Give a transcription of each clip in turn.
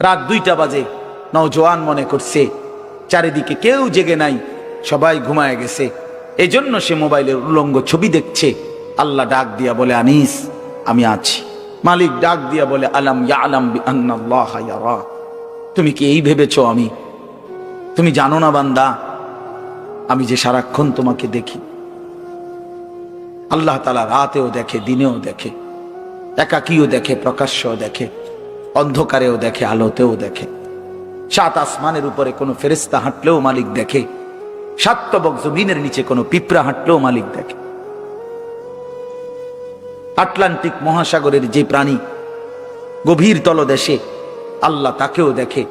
রাত 2টা বাজে, নওজোয়ান মনে করছে চারিদিকে কেউ জেগে নাই, সবাই ঘুমায় গেছে, এজন্য সে মোবাইলের উলঙ্গ ছবি দেখছে। আল্লাহ ডাক দিয়া বলে, আনিস আমি আছি। মালিক ডাক দিয়া বলে, আলাম ইয়ালাম বিআন্নাল্লাহা ইয়ারা। তুমি কি এই ভেবেছো তুমি জানো না বান্দা, আমি যে সারাক্ষণ তোমাকে দেখি। আল্লাহ তাআলা রাতেও দেখে, দিনেও দেখে, একাকীও দেখে, প্রকাশ্যও দেখে, অন্ধকারেও দেখে, আলোতেও দেখে। 7 আসমানের উপরে কোনো ফেরেশতা হাঁটলেও মালিক দেখে, 7 তবক জমিনের নিচে কোনো পিঁপড়া হাঁটলেও মালিক দেখে। আটলান্টিক মহাসাগরের যে প্রাণী গভীর তলদেশে, আল্লাহ তাকেও দেখে।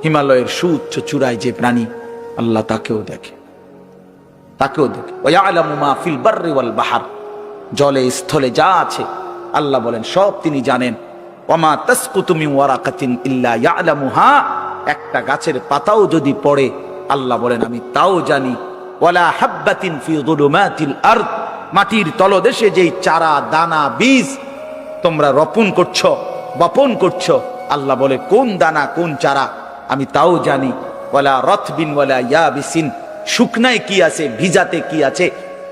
হিমালয়ের সুউচ্চ চূড়ায় যে প্রাণী, আল্লাহ তাকেও দেখে। ওয়ায়ালামু মা ফিল বাররি ওয়াল বাহর, জলে স্থলে যা আছে আল্লাহ বলেন সব তিনি জানেন। ওয়ামা তাসকুতু মিন ওয়ারাকাতিন ইল্লা ইয়ালামুহা, একটা গাছের পাতাও যদি পড়ে আল্লাহ বলেন আমি তাও জানি। ওয়ালা হাববাতিন ফি যুলুমাতিল আরদ, মাটির তলদেশে যেই চারা দানা বীজ তোমরা বপন করছো, আল্লাহ বলে কোন দানা কোন চারা আমি তাও জানি। ওয়ালা রাতবিন ওয়ালা ইয়াবিসিন, শুকনায় কি আছে ভিজাতে কি আছে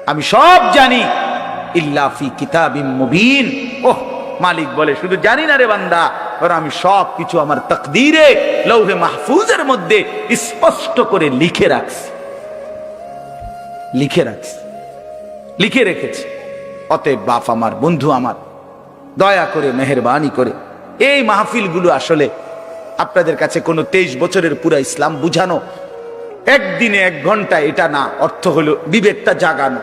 আমি সব জানি। ইল্লা ফি কিতাবিম মুবিন, ওহ মালিক বলে শুধু জানি না রে বান্দা, আমি সব কিছু আমার তাকদীরে লৌহে মাহফুজের মধ্যে স্পষ্ট করে লিখে রেখেছি। অতএব বাপ আমার, বন্ধু আমার, দয়া করে মেহেরবানি করে এই মাহফিলগুলো আসলে আপনাদের কাছে কোনো 23 বছরের পুরা ইসলাম বুঝানো, একদিনে 1 ঘন্টা এটা না। অর্থ হলো বিবেকটা জাগানো,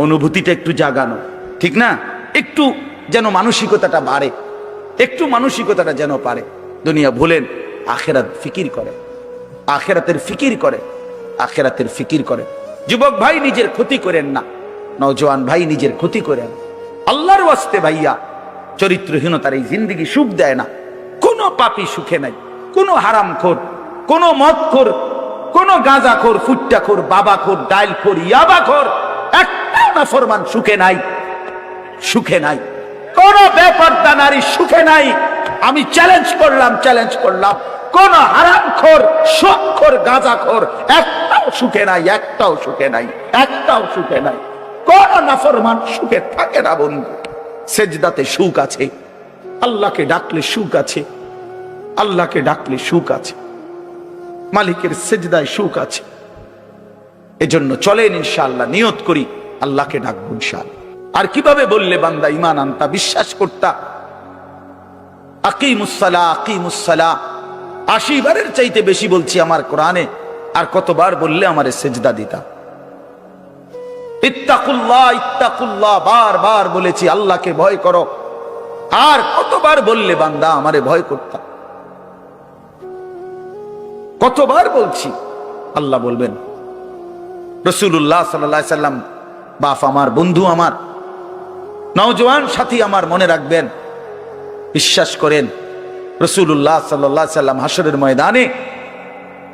অনুভূতিটা একটু জাগানো, ঠিক না? একটু যেন মানসিকতাটা বাড়ে, একটু মানসিকতাটা যেন পারে। দুনিয়া ভুলেন, আখেরাত ফিকির করে, আখেরাতের ফিকির করে। যুবক ভাই নিজের ক্ষতি করেন না, নওজোয়ান ভাই নিজের ক্ষতি করেন। আল্লাহর ওয়াস্তে ভাইয়া, চরিত্রহীনতার এই জিন্দেগি সুখ দেয় না। কোনো পাপী সুখে নাই, কোনো হারামখোর, কোনো মদখোর, কোনো গাঁজাখোর, ফুট্টাখোর, বাবাখোর, ডাইলখোর, ইয়াবাখোর, একটা নাফরমান সুখে নাই। কোন বেপরদা নারী সুখে নাই। আমি চ্যালেঞ্জ করলাম, কোন হারামখোর, সুদখোর, গাঁজাখোর একটাও সুখে নাই। কোন নাফরমান সুখে থাকে না বন্ধু। সেজদাতে সুখ আছে, আল্লাহকে ডাকলে সুখ আছে, মালিকের সেজদায় সুখ আছে। এজন্য চলেন ইনশাআল্লাহ, নিয়ত করি আল্লাহকে ডাকবো ইনশাআল্লাহ। আর কিভাবে বললে বান্দা ঈমান আনতা, বিশ্বাস করতা। আকিমুসসালাহ 80 বারের চাইতে বেশি বলছি আমার কোরআনে। আর কতবার বললে আমারে সেজদা দিতা। ইত্তাকুল্লাহ বারবার বলেছি, আল্লাহকে ভয় করো। আর কতবার বললে বান্দা আমারে ভয় করতা। কতবার বলছি। আল্লাহ বলবেন, রাসূলুল্লাহ সাল্লাল্লাহু আলাইহি সাল্লাম, বাপ আমার, বন্ধু আমার, নওজোয়ান সাথী আমার, মনে রাখবেন, বিশ্বাস করেন, রাসূলুল্লাহ সাল্লাল্লাহু আলাইহি সাল্লাম হাসরের ময়দানে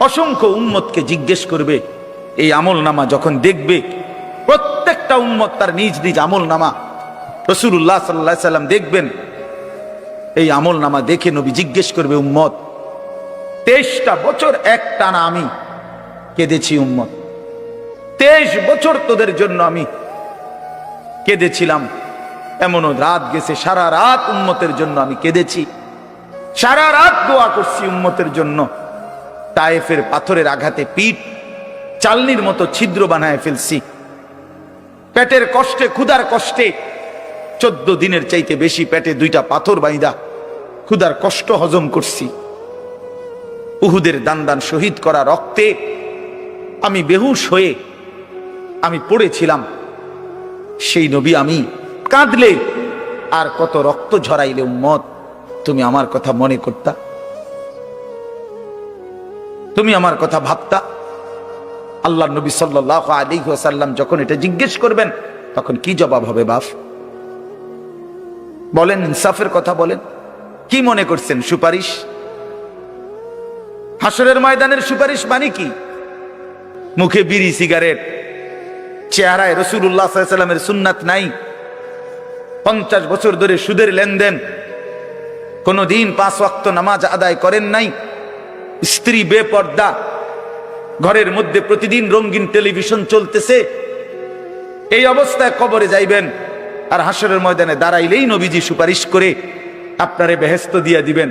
অসংখ্য উম্মতকে জিজ্ঞেস করবে। এই আমল নামা যখন দেখবে, প্রত্যেকটা উম্মত তার নিজ নিজ আমল নামা রাসূলুল্লাহ সাল্লাল্লাহু আলাইহি সাল্লাম দেখবেন। এই আমল নামা দেখে নবী জিজ্ঞেস করবে, উম্মত 23টা বছর একটানা আমি কেঁদেছি, উম্মত 23 বছর তোদের জন্য আমি কেঁদেছিলাম। এমনও রাত গেছে, সারা রাত উম্মতের জন্য আমি কেঁদেছি, সারা রাত দোয়া করছি উম্মতের জন্য। তায়েফের পাথরের আঘাতে পিঠ চালনির মতো ছিদ্র বানায় ফেলছি। পেটের কষ্টে, ক্ষুধার কষ্টে 14 দিনের চাইতে বেশি পেটে 2টা পাথর বাইন্দা ক্ষুধার কষ্ট হজম করছি। উহুদের দান শহীদ করা রক্তে আমি বেহুশ হয়ে আমি পড়েছিলাম। সেই নবী আমি কাঁদলে আর কত রক্ত ঝরাইলে উম্মত তুমি আমার কথা মনে করতা, তুমি আমার কথা ভাবতা। আল্লাহ নবী সাল্লাল্লাহু আলাইহি ওয়াসাল্লাম যখন এটা জিজ্ঞেস করবেন, তখন কি জবাব হবে বাপ? বলেন, ইনসাফের কথা বলেন। কি মনে করছেন? সুপারিশ? হাসরের ময়দানের সুপারিশ মানে কি? মুখে বিড়ি, সিগারেট, চেহারায় রাসূলুল্লাহ সাল্লাল্লাহু আলাইহি ওয়াসাল্লামের সুন্নাত নাই, 50 বছর ধরে সুদের লেনদেন, কোনদিন 5 ওয়াক্ত নামাজ আদায় করেন নাই, স্ত্রী বেপর্দা, ঘরের মধ্যে প্রতিদিন রঙিন টেলিভিশন চলতেছে, এই অবস্থায় কবরে যাইবেন, আর হাসরের ময়দানে দাঁড়াইলেই নবীজি সুপারিশ করে আপনারে বেহেশত দিয়ে দিবেন।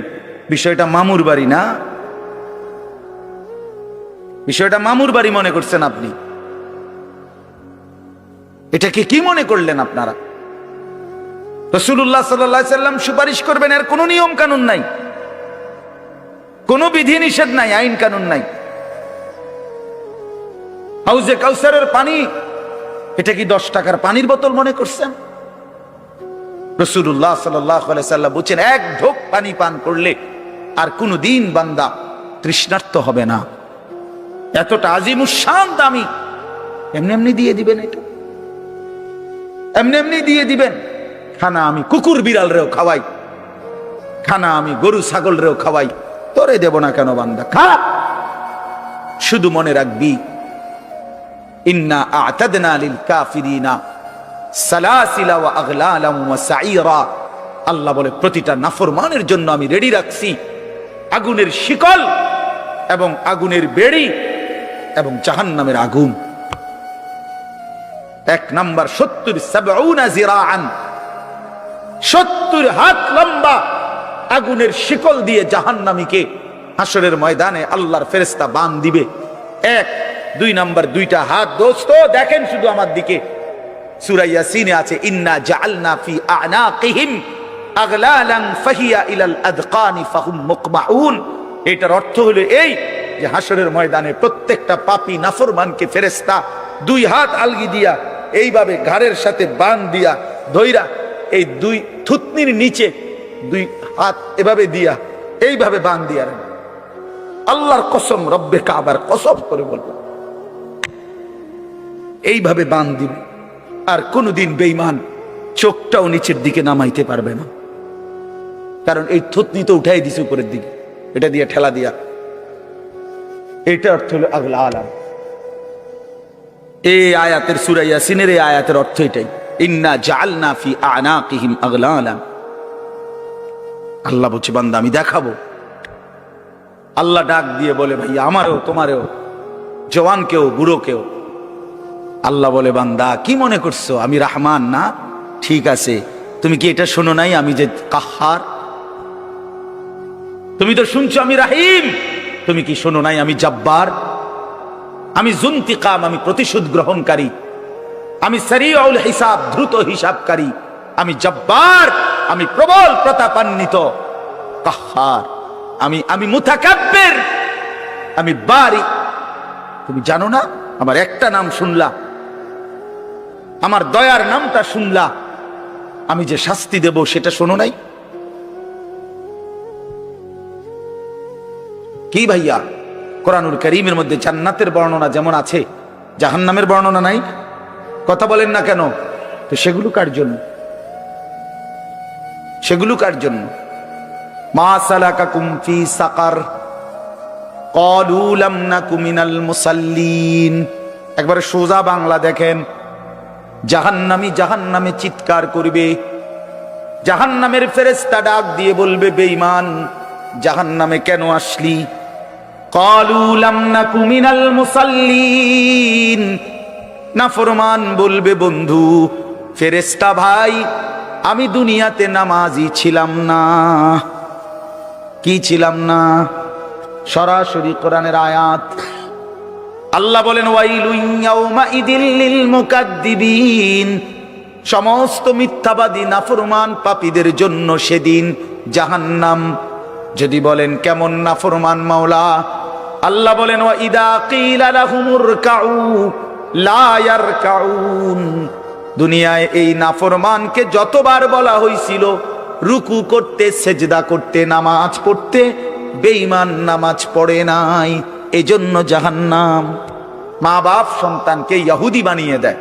বিষয়টা মামুর বাড়ি না, বিষয়টা মামুর বাড়ি মনে করছেন আপনি। এটাকে কি মনে করলেন আপনারা? রাসূলুল্লাহ সাল্লাল্লাহু আলাইহি সাল্লাম সুপারিশ করবেন, এর কোনো নিয়ম কানুন নাই, কোনো বিধি নিষেধ নাই, আইন কানুন নাই। হাউজে কাউসারের পানি, এটা কি 10 টাকার পানির বোতল মনে করছেন? রাসূলুল্লাহ সাল্লাল্লাহু আলাইহি সাল্লাম বলেন, এক ঢোক পানি পান করলে আর কোনদিন বান্দা তৃষ্ণার্ত হবে না। এতটা আজিমুস শান দামি, এমনি এমনি দিয়ে দিবেন, এটা এমনি এমনি দিয়ে দিবেন। খানা আমি কুকুর বিড়াল রেও খাওয়াই, খানা আমি গরু ছাগল রেও খাওয়াই, তোরে দেব না কেন বান্দা, খা। শুধু মনে রাখবি, ইন্না আ'তাদনা লিল কাফিরিনা সালাসিলা ওয়া আগলালাম ওয়া সাইরা। আল্লাহ বলে, প্রতিটা নাফরমানের জন্য আমি রেডি রাখছি আগুনের শিকল এবং আগুনের বেড়ি এবং জাহান্নামের আগুন। 1 নাম্বার 70 জিরাআন, 70 হাত লম্বা আগুনের শিকল দিয়ে জাহান্নামীকে হাসরের ময়দানে আল্লাহর ফেরেশতা বাঁধ দিবে। 1 2 নাম্বার 2টা হাত। দোস্ত দেখেন শুধু আমার দিকে, সূরা ইয়াসিনে আছে, ইন্না জাআলনা ফি আ'নাকিহিম আগলালান ফাহিয়া ইলাল আদকানি ফাহুম মুকমাউন। এটার অর্থ হলো এই যে হাসরের ময়দানে প্রত্যেকটা পাপী নাফরমানকে ফেরেশতা 2 হাত আলগি দিয়া এইভাবে ঘাড়ের সাথে বাঁধ দিয়া ধইরা, এই 2 থুতনির নিচে 2 হাত এভাবে দিয়া এইভাবে বাঁধ দিয়া, আল্লাহর কসম, রব্বে কাবার কসম করে বলবো, এইভাবে বাঁধ দিবে। আর কোনদিন বেঈমান চোখটাও নিচের দিকে নামাইতে পারবে না, কারণ এই থুতনি তো উঠাই দিছে উপরের দিকে, এটা দিয়ে ঠেলা দিয়া। এটা অর্থ হলো আগলা আলাম। এই আয়াতের, সূরা ইয়াসিনের এই আয়াতের অর্থ এটাই, ইন্না জাআলনা ফি আ'নাকিহিম আগলালান। আল্লাহ বলছে, বান্দা আমি দেখাবো। আল্লাহ ডাক দিয়ে বলে, ভাই আমারও তোমারও, জওয়ানকেও বুড়োকেও। আল্লাহ বলে, বান্দা কি মনে করছো আমি রহমান না? ঠিক আছে, তুমি কি এটা শোনো নাই আমি যে কাহ্হার? তুমি তো শুনছো আমি রাহিম, তুমি কি শোনো নাই আমি জব্বার? আমি যুনতিকাম, আমি প্রতিশোধ গ্রহণকারী, আমি সারিউল হিসাব, দ্রুত হিসাবকারী, আমি জব্বার, আমি প্রবল প্রতাপান্বিত, কাহ্হার, আমি মুতাকাব্বির, আমি বারি। তুমি জানো না? আমার একটা নাম শুনলা, আমার দয়ার নামটা শুনলা, আমি যে শাস্তি দেব সেটা শোনো নাই? কি ভাইয়া, কোরআনুল কারীমের মধ্যে জান্নাতের বর্ণনা যেমন আছে, জাহান্নামের বর্ণনা নাই? কথা বলেন না কেন? তো সেগুলো কার জন্য? সেগুলো কার জন্য? মা সালাকাকুম ফি সাকার ক্বালু লাম নাকু মিনাল মুসাল্লিন। একবারে সোজা বাংলা দেখেন, জাহান্নামী জাহান্নামে চিৎকার করবে, জাহান্নামের ফেরেশতা ডাক দিয়ে বলবে, বেঈমান জাহান্নামে কেন আসলি? ক্বালু লাম নাকু মিনাল মুসাল্লিন। নাফরমান বলবে, বন্ধু ফেরেশতা ভাই, আমি দুনিয়াতে নামাজি ছিলাম না। কি ছিলাম না? সরাসরি কোরআনের আয়াত। আল্লাহ বলেন, ওয়াইলু ইয়াউমা ইদিল লিল মুকাদ্দিবিন। সমস্ত মিথ্যাবাদী নাফরমান পাপীদের জন্য সেদিন জাহান্নাম। যদি বলেন কেমন নাফরমান মাওলা? আল্লাহ বলেন, ওয়া ইদা কিলা লাহুমুর কাউ লা ইয়ারকাউন। দুনিয়ায় এই নাফরমানকে যতবার বলা হয়েছিল রুকু করতে, সেজদা করতে, নামাজ পড়তে, বেঈমান নামাজ পড়ে নাই, এজন্য জাহান্নাম। মা বাপ সন্তানকে ইহুদি বানিয়ে দেয়,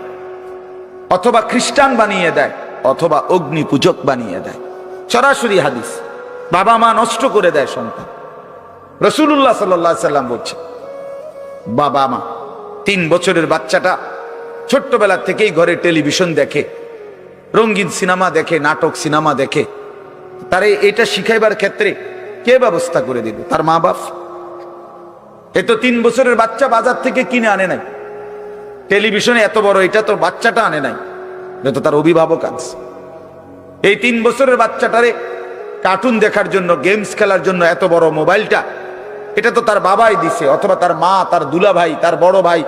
অথবা খ্রিস্টান বানিয়ে দেয়, অথবা অগ্নি পূজক বানিয়ে দেয়। সরাসরি হাদিস। বাবা মা নষ্ট করে দেয় সন্তান। রাসূলুল্লাহ সাল্লাল্লাহু আলাইহি সাল্লাম বলছে, বাবা মা 3 বছরের বাচ্চাটা ছোট্টবেলা থেকেই ঘরে টেলিভিশন দেখে, রঙিন সিনেমা দেখে, নাটক সিনেমা দেখে, তারে এটা শিখাইবার ক্ষেত্রে কে ব্যবস্থা করে দিল? তার মা বাপ। এ তো 3 বছরের বাচ্চা বাজার থেকে কিনে আনে নাই, টেলিভিশনে এত বড় এটা তো বাচ্চাটা আনে নাই, এটা তো তার অভিভাবক আনছে। এই 3 বছরের বাচ্চাটারে কার্টুন দেখার জন্য, গেমস খেলার জন্য এত বড় মোবাইলটা, এটা তো তার বাবাই দিছে, অথবা তার মা, তার দুলা ভাই, তার বড় ভাই,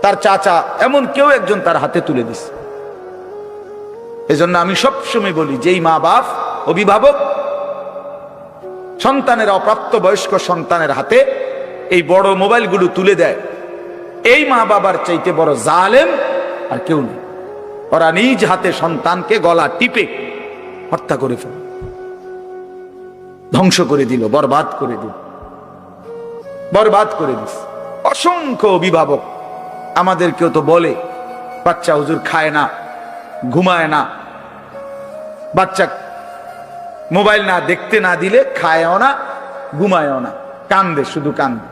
তার চাচা, এমন কেউ একজন তার হাতে তুলে দিছে। এজন্য আমি সবসময় বলি, যেই মা বাপ অভিভাবক সন্তানের, অপ্রাপ্ত বয়স্ক সন্তানের হাতে এই বড় মোবাইলগুলো তুলে দেয়, এই মা বাবার চাইতে বড় জালেম আর কেউ নেই। ওরা নিজ হাতে সন্তানকে গলা টিপে হত্যা করে ফেল, ধ্বংস করে দিল, বরবাদ করে দিল, বরবাদ করে দিস। অসংখ্য অভিভাবক আমাদেরকেও তো বলে, বাচ্চা হুজুর খায় না, ঘুমায় না, বাচ্চা মোবাইল না দেখতে না দিলে খায়ও না, ঘুমায়ও না, কান্দে, শুধু কান্দে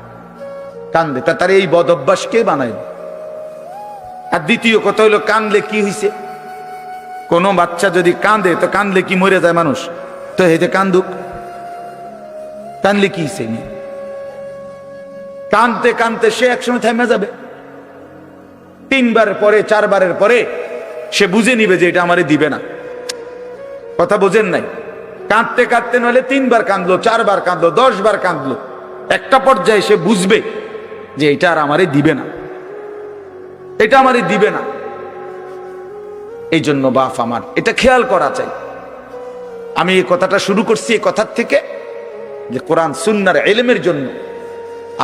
কান্দে। তার এই বদ অভ্যাসকে বানায়। আর দ্বিতীয় কথা হলো, কান্দলে কি হয়েছে? কোন বাচ্চা যদি কান্দে, তো কান্দলে কি মরে যায় মানুষ? তো হেতে কান্দুক, কান্দলে কি হয়েছে? কানতে কানতে সে একসময় থেমে যাবে। 3 বার পরে, 4 বারের পরে সে বুঝে নিবে যে এটা আমারে দিবে না। কথা বোঝেন নাই? কাঁদতে কাঁদতে নইলে 3 বার কাঁদলো, 4 বার কাঁদলো, 10 বার কাঁদলো, একটা পর্যায়ে সে বুঝবে যে এটা আর আমারে দিবে না, এটা আমারে দিবে না। এই জন্য বাপ আমার এটা খেয়াল করা চাই। আমি এই কথাটা শুরু করছি এই কথার থেকে যে কোরআন সুন্নাহর ইলমের জন্য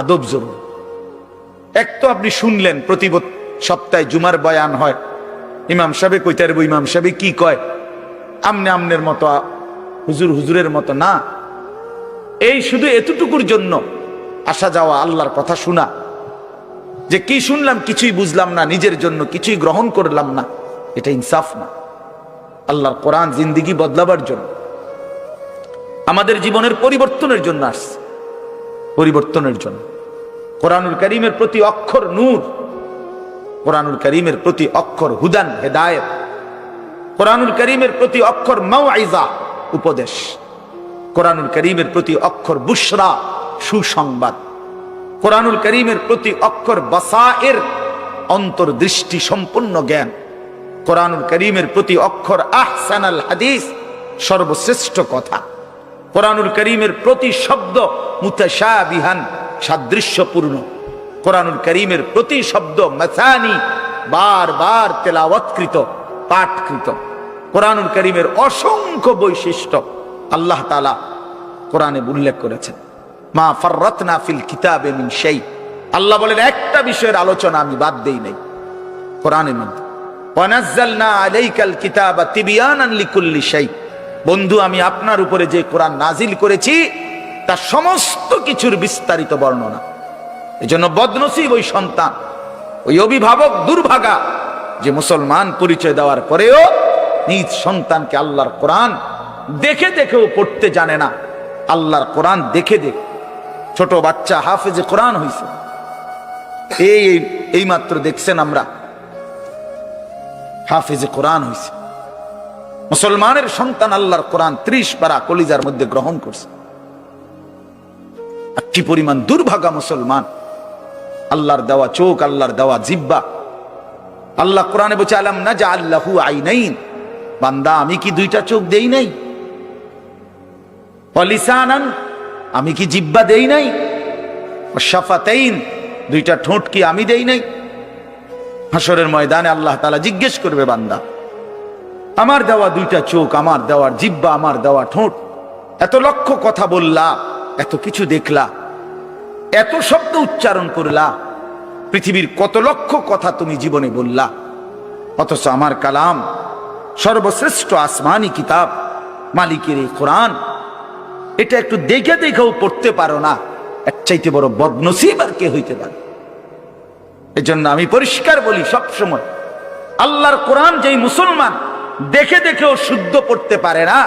আদব জরুরি। এক তো আপনি শুনলেন প্রতি সপ্তাহে জুমার বয়ান হয়, ইমাম সাহেব কইতে পারবো, ইমাম সাহেব কি কয়, আমনে আমনের মতো, হুজুর হুজুরের মতো না। এই শুধু এতটুকুর জন্য আসা যাওয়া, আল্লাহর কথা শোনা, যে কি শুনলাম কিছুই বুঝলাম না, নিজের জন্য কিছুই গ্রহণ করলাম না, এটা ইনসাফ না। আল্লাহর কোরআন জিন্দেগি বদলাবার জন্য, আমাদের জীবনের পরিবর্তনের জন্য আসছে, পরিবর্তনের জন্য। কোরআনুল কারীমের প্রতি অক্ষর নূর, কোরআনুল কারীমের প্রতি অক্ষর হুদান, হেদায়েত, কোরআনুল কারীমের প্রতি অক্ষর মাউইজা, উপদেশ, কোরআনুল কারীমের প্রতি অক্ষর বুশরা, সুসংবাদ, কোরআনুল কারীমের প্রতি অক্ষর বাসায়ের, অন্তর্দৃষ্টি সম্পন্ন জ্ঞান, কোরআনুল কারীমের প্রতি অক্ষর আহসানাল হাদিস, সর্বশ্রেষ্ঠ কথা, কোরআনুল কারীমের প্রতি শব্দ মুতাশাবিহান, সাদৃশ্যপূর্ণ, কোরআনুল কারীমের প্রতি শব্দ মাসানি, বারবার তেলাওয়াতকৃত, পাঠকৃত। কোরআনুল কারীমের অসংখ্য বৈশিষ্ট্য আল্লাহ তাআলা কোরআনে উল্লেখ করেছেন। মা ফাররাতনা ফিল কিতাবে মিন শাই, আল্লাহ বলেন একটা বিষয়ের আলোচনা আমি বাদ দেই নাই কোরআনের মধ্যে। ওয়া নাযালনা আলাইকাল কিতাবা তিবয়ানান লিকুল্লি শাই, বন্ধু আমি আপনার উপরে যে কোরআন নাজিল করেছি তার সমস্ত কিছুর বিস্তারিত বর্ণনা। এজন্য বদনসিব ওই সন্তান, ওই অভিভাবক দুর্ভাগা, যে মুসলমান পরিচয় দেওয়ার পরেও নিজ সন্তানকে আল্লাহর কোরআন দেখে দেখেও পড়তে জানে না। আল্লাহর কোরআন দেখে দেখে ছোট বাচ্চা হাফেজে কোরআন হয়েছে, এই মাত্র দেখছেন আমরা, হাফেজে কোরআন হয়েছে। মুসলমানের সন্তান আল্লাহর কোরআন 30 পারা কলিজার মধ্যে গ্রহণ করছে। কি পরিমাণ দুর্ভাগা মুসলমান! আল্লাহর দেওয়া চোখ, আল্লাহর দেওয়া জিহ্বা। আল্লাহ কোরআনে বলছে আলাম নাজআল লাহু আইনাইন, বান্দা আমি কি 2টা চোখ দেই নাই? ওয়া লিসানান, আমি কি জিহ্বা দেই নাই? ওয়া শাফাতাইন, 2টা ঠোঁট কি আমি দেই নাই? হাসরের ময়দানে আল্লাহ তাআলা জিজ্ঞেস করবে, বান্দা আমার দেওয়া 2টা চোখ, আমার দেওয়ার জিহ্বা, আমার দেওয়া ঠোঁট, এত লক্ষ কথা বললা, এত কিছু দেখলা, এত শব্দ উচ্চারণ করলা, পৃথিবীর কত লক্ষ কথা তুমি জীবনে বললা, অথচ আমার কালাম, সর্বশ্রেষ্ঠ আসমানি কিতাব, মালিকের এই কোরআন, এটা একটু দেখে দেখেও পড়তে পারো না, এর চাইতে বড় বদনসিব আর কে হইতে পারে? এজন্য আমি পরিষ্কার বলি সব সময়, আল্লাহর কোরআন যেই মুসলমান দেখে দেখেও শুদ্ধ পড়তে পারে না,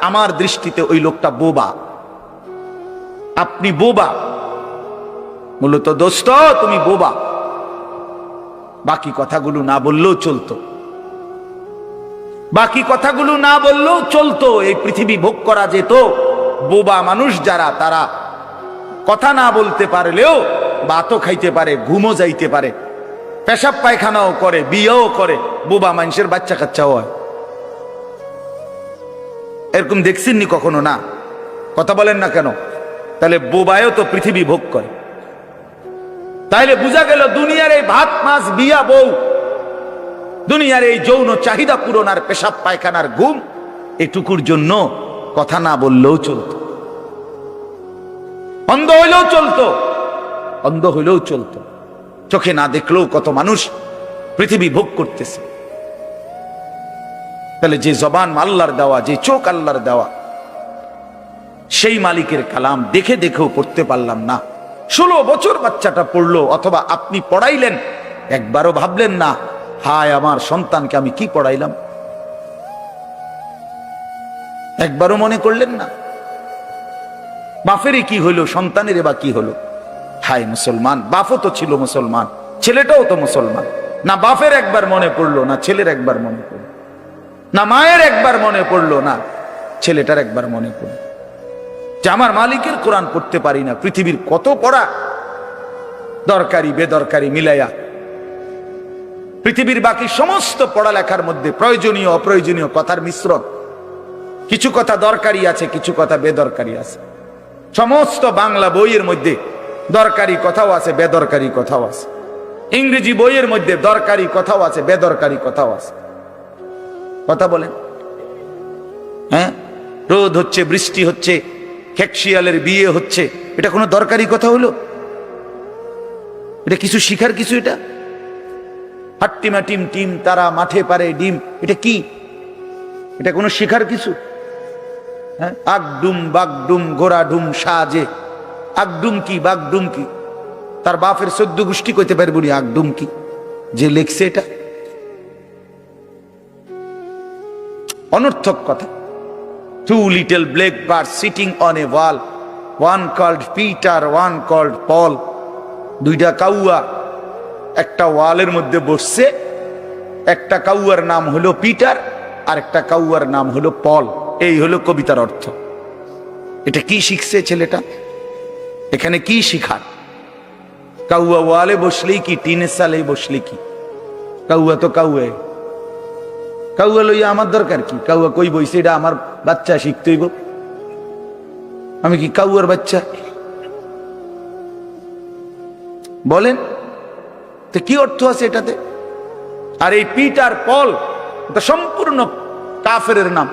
আমার দৃষ্টিতে ওই লোকটা বোবা। আপনি বোবা, মূলত দোস্ত তুমি বোবা। বাকি কথাগুলো না বললেও চলতো, বাকি কথাগুলো না বললেও চলতো, এই পৃথিবী ভোগ করা যেত। বোবা মানুষ যারা, তারা কথা না বলতে পারলেও ভাতও খাইতে পারে, ঘুমও যাইতে পারে, পেশাব পায়খানাও করে, বিয়েও করে, বোবা মানুষের বাচ্চা কাচ্চাও হয়। এরকম দেখছেননি কখনো? না, কথা বলেন না কেন? তাহলে বোবায়ও তো পৃথিবী ভোগ করে। তাইলে বোঝা গেল দুনিয়ার এই ভাত মাছ বিয়া বউ, দুনিয়ার এই যৌন চাহিদা পূরণ আর পেশাব পায়খানার ঘুম, এটুকুর জন্য কথা না বললেও চলতো, অন্ধ হইলেও চলতো, অন্ধ হইলেও চলতো, চোখে না দেখলেও কত মানুষ পৃথিবী ভোগ করতেছে। তাহলে যে জবান আল্লাহর দেওয়া, যে চোখ আল্লাহর দেওয়া, সেই মালিকের কালাম দেখে দেখেও পড়তে পারলাম না। 16 বছর বাচ্চাটা পড়লো, অথবা আপনি পড়াইলেন, একবারও ভাবলেন না হায় আমার সন্তানকে আমি কি পড়াইলাম? একবারও মনে করলেন না বাপেরই কি হইল, সন্তানের বা কি হলো? হায় মুসলমান, বাপও তো ছিল মুসলমান, ছেলেটাও তো মুসলমান। না বাপের একবার মনে পড়লো, না ছেলের একবার মনে পড়লো, না মায়ের একবার মনে পড়লো, না ছেলেটার একবার মনে পড়লো যে আমার মালিকের কোরআন পড়তে পারি না। পৃথিবীর কত পড়া, দরকারি বেদরকারি মিলাইয়া পৃথিবীর বাকি সমস্ত পড়ালেখার মধ্যে প্রয়োজনীয় অপ্রয়োজনীয় কথার মিশ্রণ। কিছু কথা দরকারি আছে, কিছু কথা বেদরকারি আছে। সমস্ত বাংলা বইয়ের মধ্যে দরকারি কথাও আছে, বেদরকারি কথাও আছে। ইংরেজি বইয়ের মধ্যে দরকারি কথাও আছে, বেদরকারি কথাও আছে। কথা বলেন? হ্যাঁ, রোদ হচ্ছে, বৃষ্টি হচ্ছে, খেকশিয়ালের বিয়ে হচ্ছে, এটা কোনো দরকারি কথা হলো? এটা কিছু শিখার কিছু? এটা হাট্টিমা টিম টিম তারা মাঠে পারে ডিম, এটা কি? এটা কোনো শিখার কিছু? হ্যাঁ, আগডুম বাগডুম গোড়া ডুম সাজে, আগডুম কি বাগডুম কি? তার বাপের 14 গোষ্ঠী কইতে পারবো নি আগডুম কি, যে লেখছে এটা। অনর্থক কথা। 2 little black birds sitting on a wall, one called Peter, one called Paul. দুইটা কাউয়া একটা ওয়ালের মধ্যে বসছে, একটা কাউয়ার নাম হলো পিটার আর একটা কাউয়ার নাম হলো পল। এই হলো কবিতার অর্থ। এটা কি শিখছে ছেলেটা? এখানে কি শিখার? কাউয়া ওয়ালে বসলেই কি, টিনের সালে বসলে কি? কাউয়া তো কাউয়া, কাউয়া লইয়া আমার দরকার কি? কাউয়া কই বইছে, এটা আমার বাচ্চা শিখতে হইব। আমি কি কাউয়ার বাচ্চা? বলেন তো কি অর্থ আছে এটাতে? আর এই পিটার পল এটা সম্পূর্ণ কাফেরের নাম।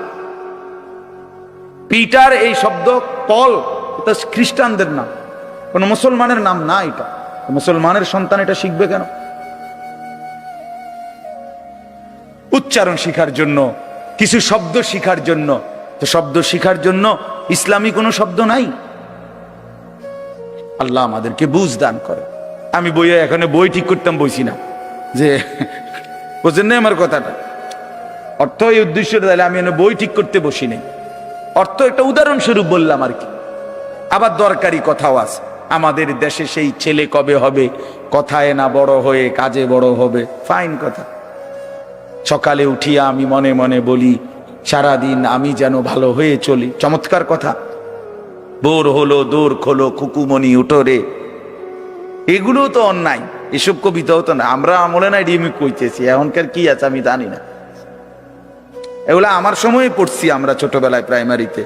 পিটার এই শব্দ, পল এটা খ্রিস্টানদের নাম, কোন মুসলমানের নাম না। এটা মুসলমানের সন্তান এটা শিখবে কেন? উচ্চারণ শিখার জন্য, কিছু শব্দ শিখার জন্য। তো শব্দ শিখার জন্য ইসলামী কোনো শব্দ নাই? আল্লাহ আমাদেরকে বুঝ দান করে। আমি বইয়ে এখানে বই ঠিক করতাম বইছি না, যে বুঝছেন না আমার কথাটা? অর্থ এই উদ্দেশ্য, তাহলে আমি বই ঠিক করতে বসি নাই। অর্থ একটা উদাহরণস্বরূপ বললাম আর কি। আবার দরকারি কথাও আছে। আমাদের দেশে সেই ছেলে কবে হবে, কথায় না বড় হয়ে কাজে বড় হবে। ফাইন কথা। সকালে উঠিয়া আমি মনে মনে বলি, সারাদিন আমি যেন ভালো হয়ে চলি। চমৎকার কথা। বোর হলো দৌড় খোলো খুকুমনি উঠোরে, এগুলো তো অন্যায়। এসব কবিতাও তো না, আমরা আমলে না ডিমি কইতেছি। এখনকার কি আছে আমি জানি না, এগুলা আমার সময় পড়ছি আমরা ছোটবেলায় প্রাইমারিতে।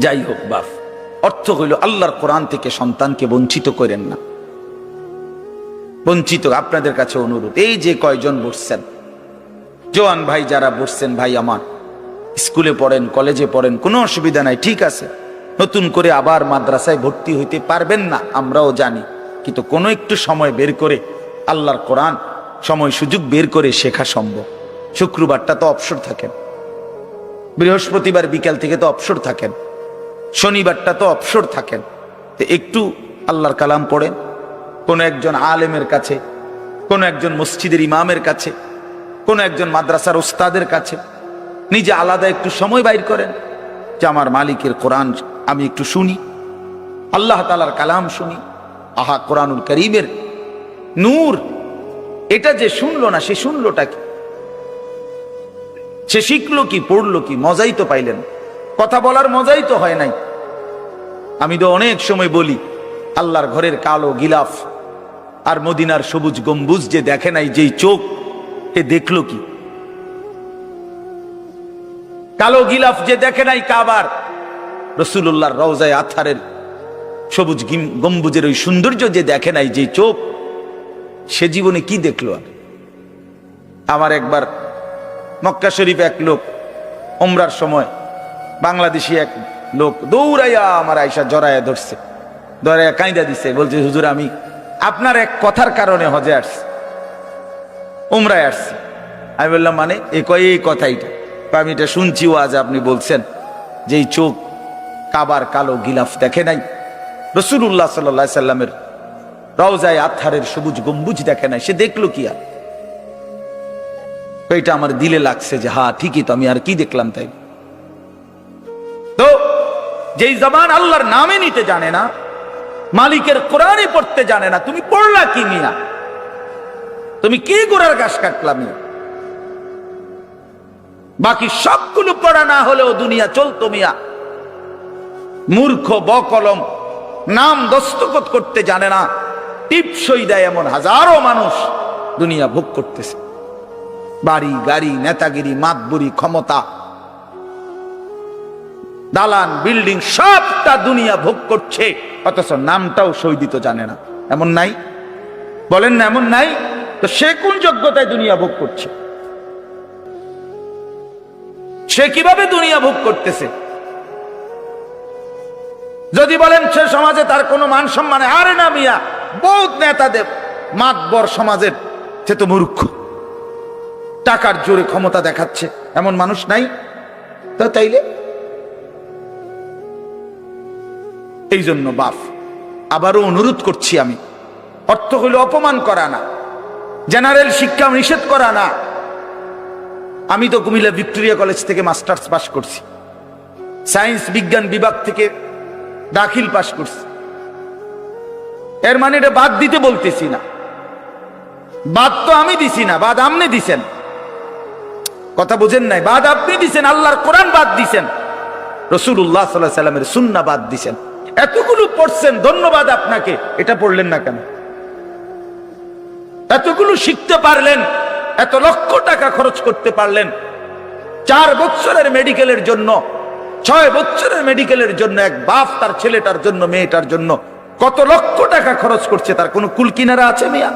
যাই হোক বাপ, অর্থ হইল আল্লাহর কোরআন থেকে সন্তানকে বঞ্চিত করেন না। বঞ্চিত আপনাদের কাছে অনুরোধ। এই যে কয়জন বসছেন, জওয়ান ভাই যারা বসছেন, ভাই আমার স্কুলে পড়েন, কলেজে পড়েন, কোনো অসুবিধা নাই, ঠিক আছে। নতুন করে আবার মাদ্রাসায় ভর্তি হইতে পারবেন না, আমরাও জানি। কিন্তু কোনো একটু সময় বের করে আল্লাহর কোরআন সময় সুযোগ বের করে শেখা সম্ভব। শুক্রবারটা তো অবসর থাকেন, বৃহস্পতিবার বিকাল থেকে তো অবসর থাকেন, শনিবারটা তো অবসর থাকেন। তো একটু আল্লাহর কালাম পড়েন, কোনো একজন আলেমের কাছে, কোনো একজন মসজিদের ইমামের কাছে, কোনো একজন মাদ্রাসার ওস্তাদের কাছে নিজে আলাদা একটু সময় বাইর করেন, যে আমার মালিকের কোরআন আমি একটু শুনি, আল্লাহ তাআলার কালাম শুনি। আহা, কোরআনুল কারীমের নূর। এটা যে শুনলো না, সে শুনলোটা কি? সে শিখলো কি, পড়লো কি? মজাই তো পাইলেন। কথা বলার মজাই তো হয় নাই। আমি তো অনেক সময় বলি, আল্লাহর ঘরের কালো গিলাফ আর মদিনার সবুজ গম্বুজ যে দেখে নাই, যেই চোখ, এ দেখলো কি? কালো গিলাফ যে দেখে নাই কাবার, রাসূলুল্লাহর রওজায়ে আতহারের সবুজ গম্বুজের ওই সৌন্দর্য যে দেখে নাই, যে চোখ, সে জীবনে কি দেখলো? আর আমার একবার মক্কা শরীফ এক লোক উমরার সময়, বাংলাদেশি এক লোক দৌড়াইয়া আমার আয়েশা জড়াইয়া ধরছে, ধরাইয়া কাঁইদা দিছে, বলছে হুজুর আমি আপনার এক কথার কারণে হজে আসছি, উমরায় আসছি। আমি বললাম মানে? এই কথাইটা আমি এটা শুনছি, ও আজ আপনি বলছেন যে এই চোখ কাবার কালো গিলাফ দেখে নাই, রাসূলুল্লাহ সাল্লাল্লাহু আলাইহি সাল্লামের রওজায়ে আতহারের সবুজ গম্বুজ দেখে নাই, সে দেখলো কি? আর এটা আমার দিলে লাগছে যে হ্যাঁ ঠিকই তো, আমি আর কি দেখলাম? তাই তো যেই জবান আল্লাহর নামে নিতে জানে না, মালিকের কোরআনে পড়তে জানে না, তুমি পড়লা কি মিয়া? তুমি কি গোড়ার ঘাস কাটলা মিয়া? বাকি সবগুলো পড়া না হলেও দুনিয়া চলতো মিয়া। মূর্খ বকলম, নাম দস্তখত করতে জানে না, টিপসই দেয় এমন হাজারো মানুষ দুনিয়া ভোগ করতেছে। বাড়ি গাড়ি, নেতাগিরি, মাতবুরি, ক্ষমতা, দালান বিল্ডিং, সবটা দুনিয়া ভোগ করছে, অথচ নামটাও সই দিতে জানে না। এমন নাই? বলেন না এমন নাই? তো সে কোন যোগ্যতায় দুনিয়া ভোগ করছে? সে কিভাবে দুনিয়া ভোগ করতেছে? যদি বলেন সে সমাজে তার কোনো মান সম্মানে, আরে না মিয়া, বহুত নেতাদের মাতবর সমাজের, সে তো মূর্খ, টাকার জোরে ক্ষমতা দেখাচ্ছে, এমন মানুষ নাই? তো তাইলে এই জন্য বাপ আবারও অনুরোধ করছি আমি, অর্থ হইল অপমান করা না, জেনারেল শিক্ষা নিষেধ করা না। আমি তো কুমিল্লা ভিক্টোরিয়া কলেজ থেকে মাস্টার্স পাস করছি, সায়েন্স বিজ্ঞান বিভাগ থেকে দাখিল পাস করছি। এর মানে এটা বাদ দিতে বলতেছি না, বাদ তো আমি দিছি না, বাদ আপনি দিছেন। কথা বুঝেন নাই? বাদ আপনি দিছেন, আল্লাহর কোরআন বাদ দিছেন, রাসূলুল্লাহ সাল্লাল্লাহু আলাইহি সাল্লামের সুন্নাহ বাদ দিছেন। এতগুলো পড়ছেন, ধন্যবাদ আপনাকে, এটা পড়লেন না কেন? এতগুলো শিখতে পারলেন, এত লক্ষ টাকা খরচ করতে পারলেন, 4 বছরের মেডিকেলের জন্য, 6 বছরের মেডিকেলের জন্য এক বাপ তার ছেলেটার জন্য, মেয়েটার জন্য কত লক্ষ টাকা খরচ করছে, তার কোনো কুল কিনারা আছে মিয়া?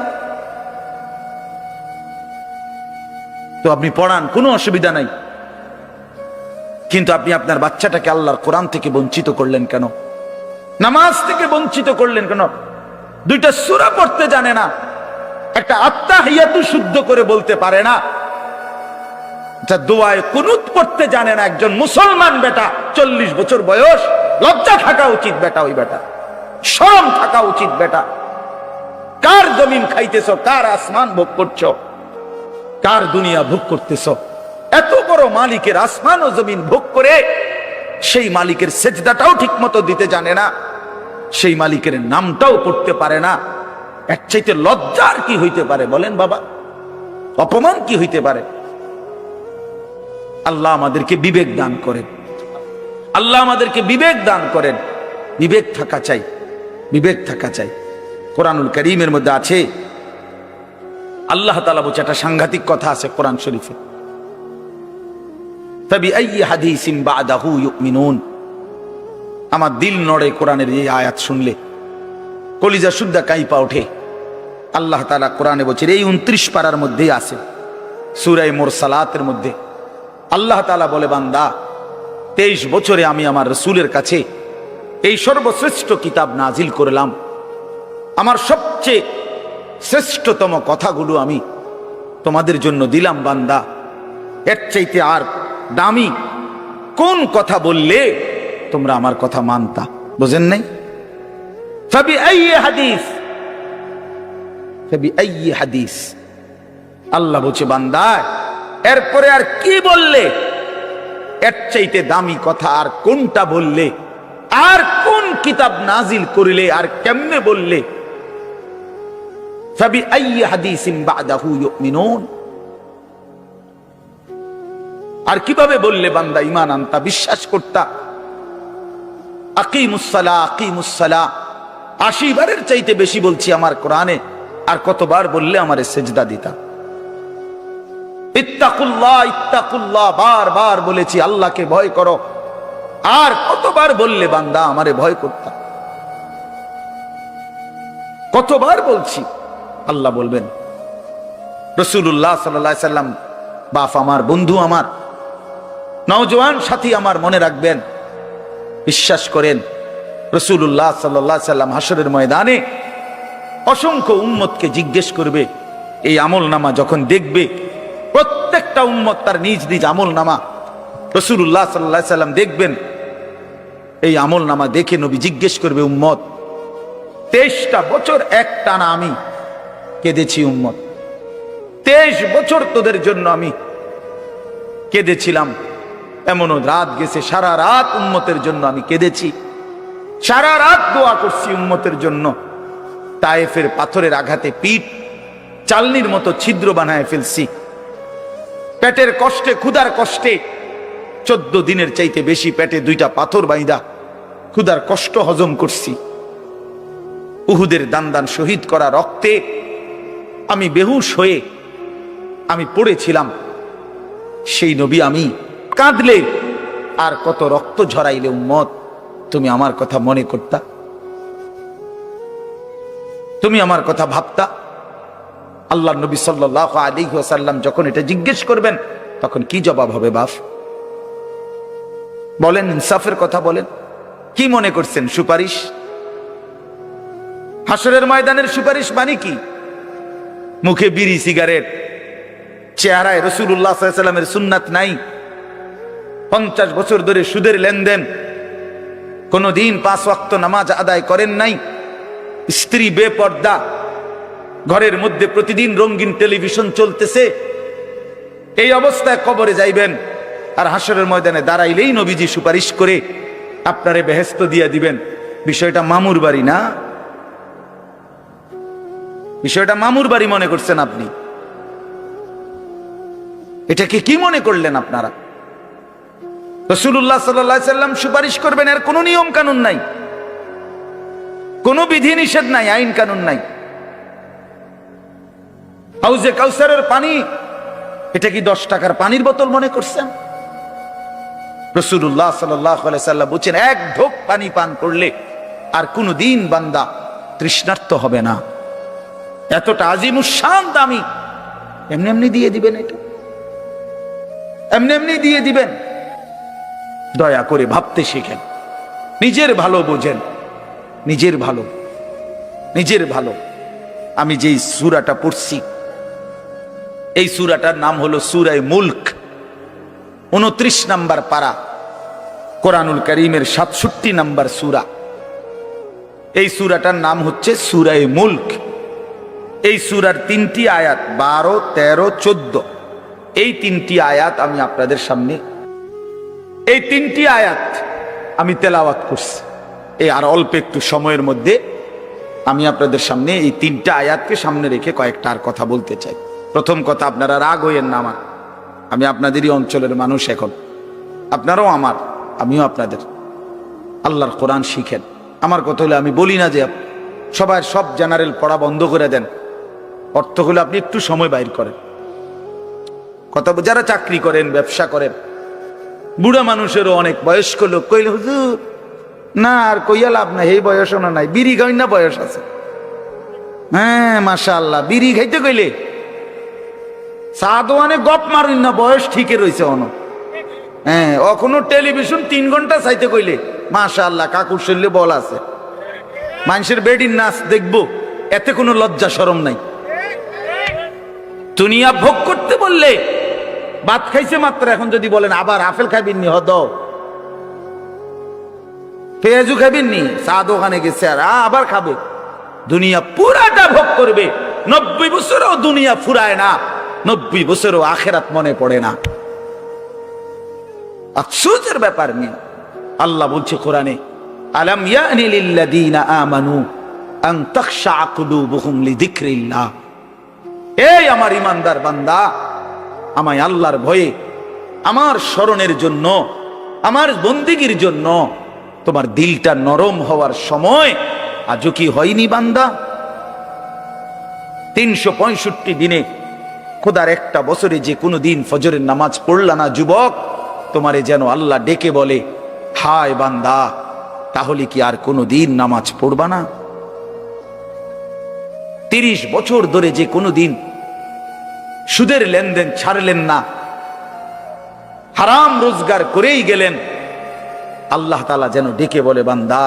তো আপনি পড়ান, কোনো অসুবিধা নাই, কিন্তু আপনি আপনার বাচ্চাটাকে আল্লাহর কোরআন থেকে বঞ্চিত করলেন কেন? নামাজ থেকে বঞ্চিত করলেন কেন? 2টা সূরা পড়তে জানে না, একটা আত্তাহিয়াতু শুদ্ধ করে বলতে পারে না, যা দোয়ায়ে কুনুত পড়তে জানে না। একজন মুসলমান বেটা, 40 বছর বয়স, লজ্জা থাকা উচিত বেটা, ওই বেটা শরম থাকা উচিত বেটা। কার জমিন খাইতেছ, কার আসমান ভোগ করছো, কার দুনিয়া ভোগ করতেছ? এত বড় মালিকের আসমান ও জমিন ভোগ করে সেই মালিকের সেজদাটাও ঠিক মতো দিতে জানে না, সেই মালিকের নামটাও পড়তে পারে না। এর চাইতে লজ্জার কি হইতে পারে বলেন বাবা? অপমান কি হইতে পারে? আল্লাহ আমাদেরকে বিবেক দান করেন, আল্লাহ আমাদেরকে বিবেক দান করেন। বিবেক থাকা চাই, বিবেক থাকা চাই। কোরআনুল কারীমের মধ্যে আছে, আল্লাহ তাআলা বলছে, একটা সাংঘাতিক কথা আছে কোরআন শরীফে, ফাবিআইয়ি হাদিসিন বা'দাহু ইউমিনুন। আমার দিল নড়ে কোরআনের এই আয়াত শুনলে, কলিজা শুদ্ধা কাঁইপা ওঠে। আল্লাহ তাআলা কোরআনে বলছে, এই 29 পারার মধ্যেই আছে, সূরা মুরসালাতের মধ্যে আল্লাহ তাআলা বলে, বান্দা 23 বছরে আমি আমার রাসূলের কাছে এই সর্বশ্রেষ্ঠ কিতাব নাজিল করলাম, আমার সবচেয়ে শ্রেষ্ঠতম কথাগুলো আমি তোমাদের জন্য দিলাম। বান্দা, এর চাইতে আর দামি কোন কথা বললে তোমরা আমার কথা মানতা? বুঝেন নাই? ফাবিআইয়ি হাদিস, ফাবিআইয়ি হাদিস। আল্লাহ বলছে, বান্দা এরপরে আর কি বললে, এর চাইতে দামি কথা আর কোনটা বললে, আর কোন কিতাব নাজিল করিলে, আর কেমনে বললে? ফাবিআইয়ি হাদিসিন বা'দাহু ইউমিনুন। আর কিভাবে বললে বান্দা ঈমান আনতা, বিশ্বাস করতা? আকিমুস সালাহ, আকিমুস সালাহ, 80 বারের চাইতে বেশি বলছি আমার কোরআনে, আর কতবার বললে আমারে সেজদা দিতা? ইত্তাকুল্লাহ ইত্তাকুল্লাহ বারবার বলেছি আল্লাহকে ভয় করো, আর কতবার বললে বান্দা আমারে ভয় করতা? কতবার বলছি? আল্লাহ বলবেন, রাসূলুল্লাহ সাল্লাল্লাহু আলাইহি সাল্লাম বাপ আমার, বন্ধু আমার, নওজোয়ান সাথী আমার, মনে রাখবেন, বিশ্বাস করেন, রাসূলুল্লাহ সাল্লাল্লাহু আলাইহি সাল্লাম হাসরের ময়দানে অসংখ্য উম্মতকে জিজ্ঞেস করবে। এই আমল নামা যখন দেখবে, প্রত্যেকটা উম্মত তার নিজ নিজ আমল নামা রাসূলুল্লাহ সাল্লাল্লাহু আলাইহি সাল্লাম দেখবেন। এই আমল নামা দেখে নবী জিজ্ঞেস করবে, উম্মত 23টা বছর একটানা আমি কেঁদেছি, উম্মত 23 বছর তোদের জন্য আমি কেঁদেছিলাম। এমনও রাত গেছে, সারা রাত উম্মতের জন্য আমি কেঁদেছি, সারা রাত দোয়া করছি উম্মতের জন্য। তায়েফের পাথরের আঘাতে পিঠ চালনির মতো ছিদ্র বানায় ফেলছি, পেটের কষ্টে, ক্ষুধার কষ্টে 14 দিনের চাইতে বেশি পেটে 2টা পাথর বাইন্দা ক্ষুধার কষ্ট হজম করছি। উহুদের দান দান শহীদ করা রক্তে আমি বেহুশ হয়ে আমি পড়েছিলাম। সেই নবী আমি কাঁদলে আর কত রক্ত ঝরাইলে উম্মত তুমি আমার কথা মনে করতা? তুমি আমার কথা ভাবতা? আল্লাহ নবী সাল্লাল্লাহু আলাইহি ওয়াসাল্লাম যখন এটা জিজ্ঞেস করবেন, তখন কি জবাব হবে বাপ? বলেন, ইনসাফের কথা বলেন। কি মনে করছেন? সুপারিশ? হাসরের ময়দানের সুপারিশ মানে কি? মুখে বিড়ি, সিগারেট, চেহারায় রাসূলুল্লাহ সাল্লাল্লাহু আলাইহি ওয়াসাল্লামের সুন্নাত নাই, 50 বছর ধরে সুদের লেনদেন, কোনদিন 5 ওয়াক্ত নামাজ আদায় করেন নাই, স্ত্রী বেপর্দা, ঘরের মধ্যে প্রতিদিন রঙিন টেলিভিশন চলতেছে, এই অবস্থায় কবরে যাইবেন। আর হাসরের ময়দানে দাঁড়াইলেই নবীজি সুপারিশ করে আপনারে বেহেশত দিয়ে দিবেন। বিষয়টা মামুর বাড়ি না, বিষয়টা মামুর বাড়ি মনে করছেন আপনি? এটাকে কি মনে করলেন আপনারা? রাসূলুল্লাহ সাল্লাল্লাহু আলাইহি সাল্লাম সুপারিশ করবেন, এর কোনো নিয়ম কানুন নাই, কোনো বিধি নিষেধ নাই, আইন কানুন নাই। হাউজে কাউসারের পানি, এটা কি 10 টাকার পানির বোতল মনে করছেন? রাসূলুল্লাহ সাল্লাল্লাহু আলাইহি সাল্লাম বলেন, এক ঢোক পানি পান করলে আর কোনদিন বান্দা তৃষ্ণার্ত হবে না। এতটা আজিমুস শান দামি, এমনি এমনি দিয়ে দিবেন? এটা এমনি এমনি দিয়ে দিবেন? দয়া করে ভাবতে শিখেন, নিজের ভালো বোঝেন, নিজের ভালো, নিজের ভালো। আমি যেই সূরাটা পড়ছি, এই সূরাটার নাম হলো সূরা মুলক, 29 নম্বর পারা, কোরআনুল কারীমের 67 নম্বর সূরা। এই সূরাটার নাম হচ্ছে সূরা মুলক। এই সূরার 3টি আয়াত, 12, 13, 14, এই 3টি আয়াত আমি আপনাদের সামনে, এই 3টি আয়াত আমি তেলাওয়াত করছি। এই আর অল্প একটু সময়ের মধ্যে আমি আপনাদের সামনে এই 3টা আয়াতকে সামনে রেখে কয়েকটা আর কথা বলতে চাই। প্রথম কথা, আপনারা রাগ হইয়েন না আমার, আমি আপনাদেরই অঞ্চলের মানুষ, এখন আপনারাও আমার, আমিও আপনাদের। আল্লাহর কোরআন শিখেন। আমার কথা হলে আমি বলি না যে সবাই সব জেনারেল পড়া বন্ধ করে দেন, অর্থ হলে আপনি একটু সময় বাইর করেন। কথা, যারা চাকরি করেন, ব্যবসা করেন, বুড়া মানুষেরও অনেক বয়স্ক লোক কইলে, হুজুর না আর কইয়া লাভ নাই, এই বয়সও না নাই, বিড়ি খাই না বয়স আছে। হ্যাঁ মাশাআল্লাহ, বিড়ি খাইতে কইলে সাদওয়ানে গপ মারুন না, বয়স ঠিকই রয়েছে অন। হ্যাঁ, এখনো টেলিভিশন 3 ঘন্টা চাইতে কইলে মাশাআল্লাহ কাকুর শরীরে বল আছে। মানুষের বেডির নাচ দেখবো, এতে কোনো লজ্জা শরম নাই। দুনিয়া ভোগ করতে বললে, ভাত খাইছে মাত্র, এখন যদি বলেন আবার আপেল খাইবেন নি, হদ পেঁয়াজু খাইবেন নি, চা দোকানে গেছে আর আবার খাবে। দুনিয়া পুরাটা ভোগ করবে। 90 বছরও দুনিয়া ফুরায় না, 90 বছরও আখেরাত মনে পড়ে না। আফসোসের ব্যাপার নিয়ে আল্লাহ বলছে কোরআনে, আলাম ইয়ানি লিল্লাযীনা আমানু আন তাখশা কুলুবুহুম লিযিকরিল্লাহ। এই আমার ইমানদার বান্দা, আমায় আল্লাহর ভয়ে, আমার স্মরণের জন্য, আমার বন্দেগীর জন্য তোমার দিলটা নরম হওয়ার সময় আজও কি হয়নি বান্দা? 365 দিনে খোদার একটা বছরে যে কোনো দিন ফজরের নামাজ পড়লা না যুবক, তোমারে যেন আল্লাহ ডেকে বলে, হায় বান্দা, তাহলে কি আর কোনো দিন নামাজ পড়বা না? 30 বছর ধরে যে কোনো দিন সুদের লেনদেন ছাড়লেন না, হারাম রোজগার করেই গেলেন, আল্লাহ তাআলা যেন ডেকে বলে, বান্দা,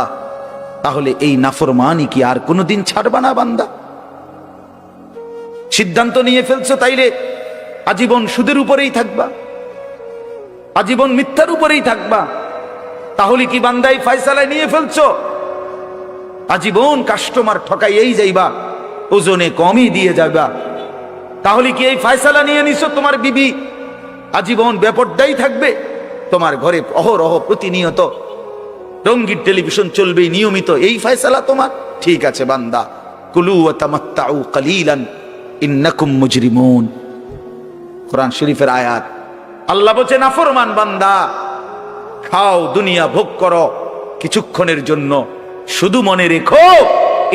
তাহলে এই নাফরমানি কি আর কোনোদিন ছাড়বা না বান্দা? সিদ্ধান্ত নিয়ে ফেলছো তাইলে আজীবন সুদের উপরেই থাকবা, আজীবন মিথ্যার উপরেই থাকবা। তাহলে কি বান্দা এই ফয়সালা নিয়ে ফেলছো আজীবন কাস্টমার ঠকাইয়েই যাইবা, ওজনে কমই দিয়ে যাবা? তাহলে কি এই ফয়সালা নিয়ে নিছো তোমার বিবি আজীবন বেপরদাই থাকবে? তোমার ঘরে অহরহ প্রতিনিয়ত রঙিন টেলিভিশন চলবে নিয়মিত, এই ফয়সালা তোমার? ঠিক আছে বান্দা, কুলু ওয়া তামাত্তাউ কালিলান ইন্নাকুম মুজরিমুন। কোরআন শরীফের আয়াত। আল্লাহ বলছে, নাফরমান বান্দা, খাও, দুনিয়া ভোগ করো কিছুক্ষণের জন্য, শুধু মনে রেখো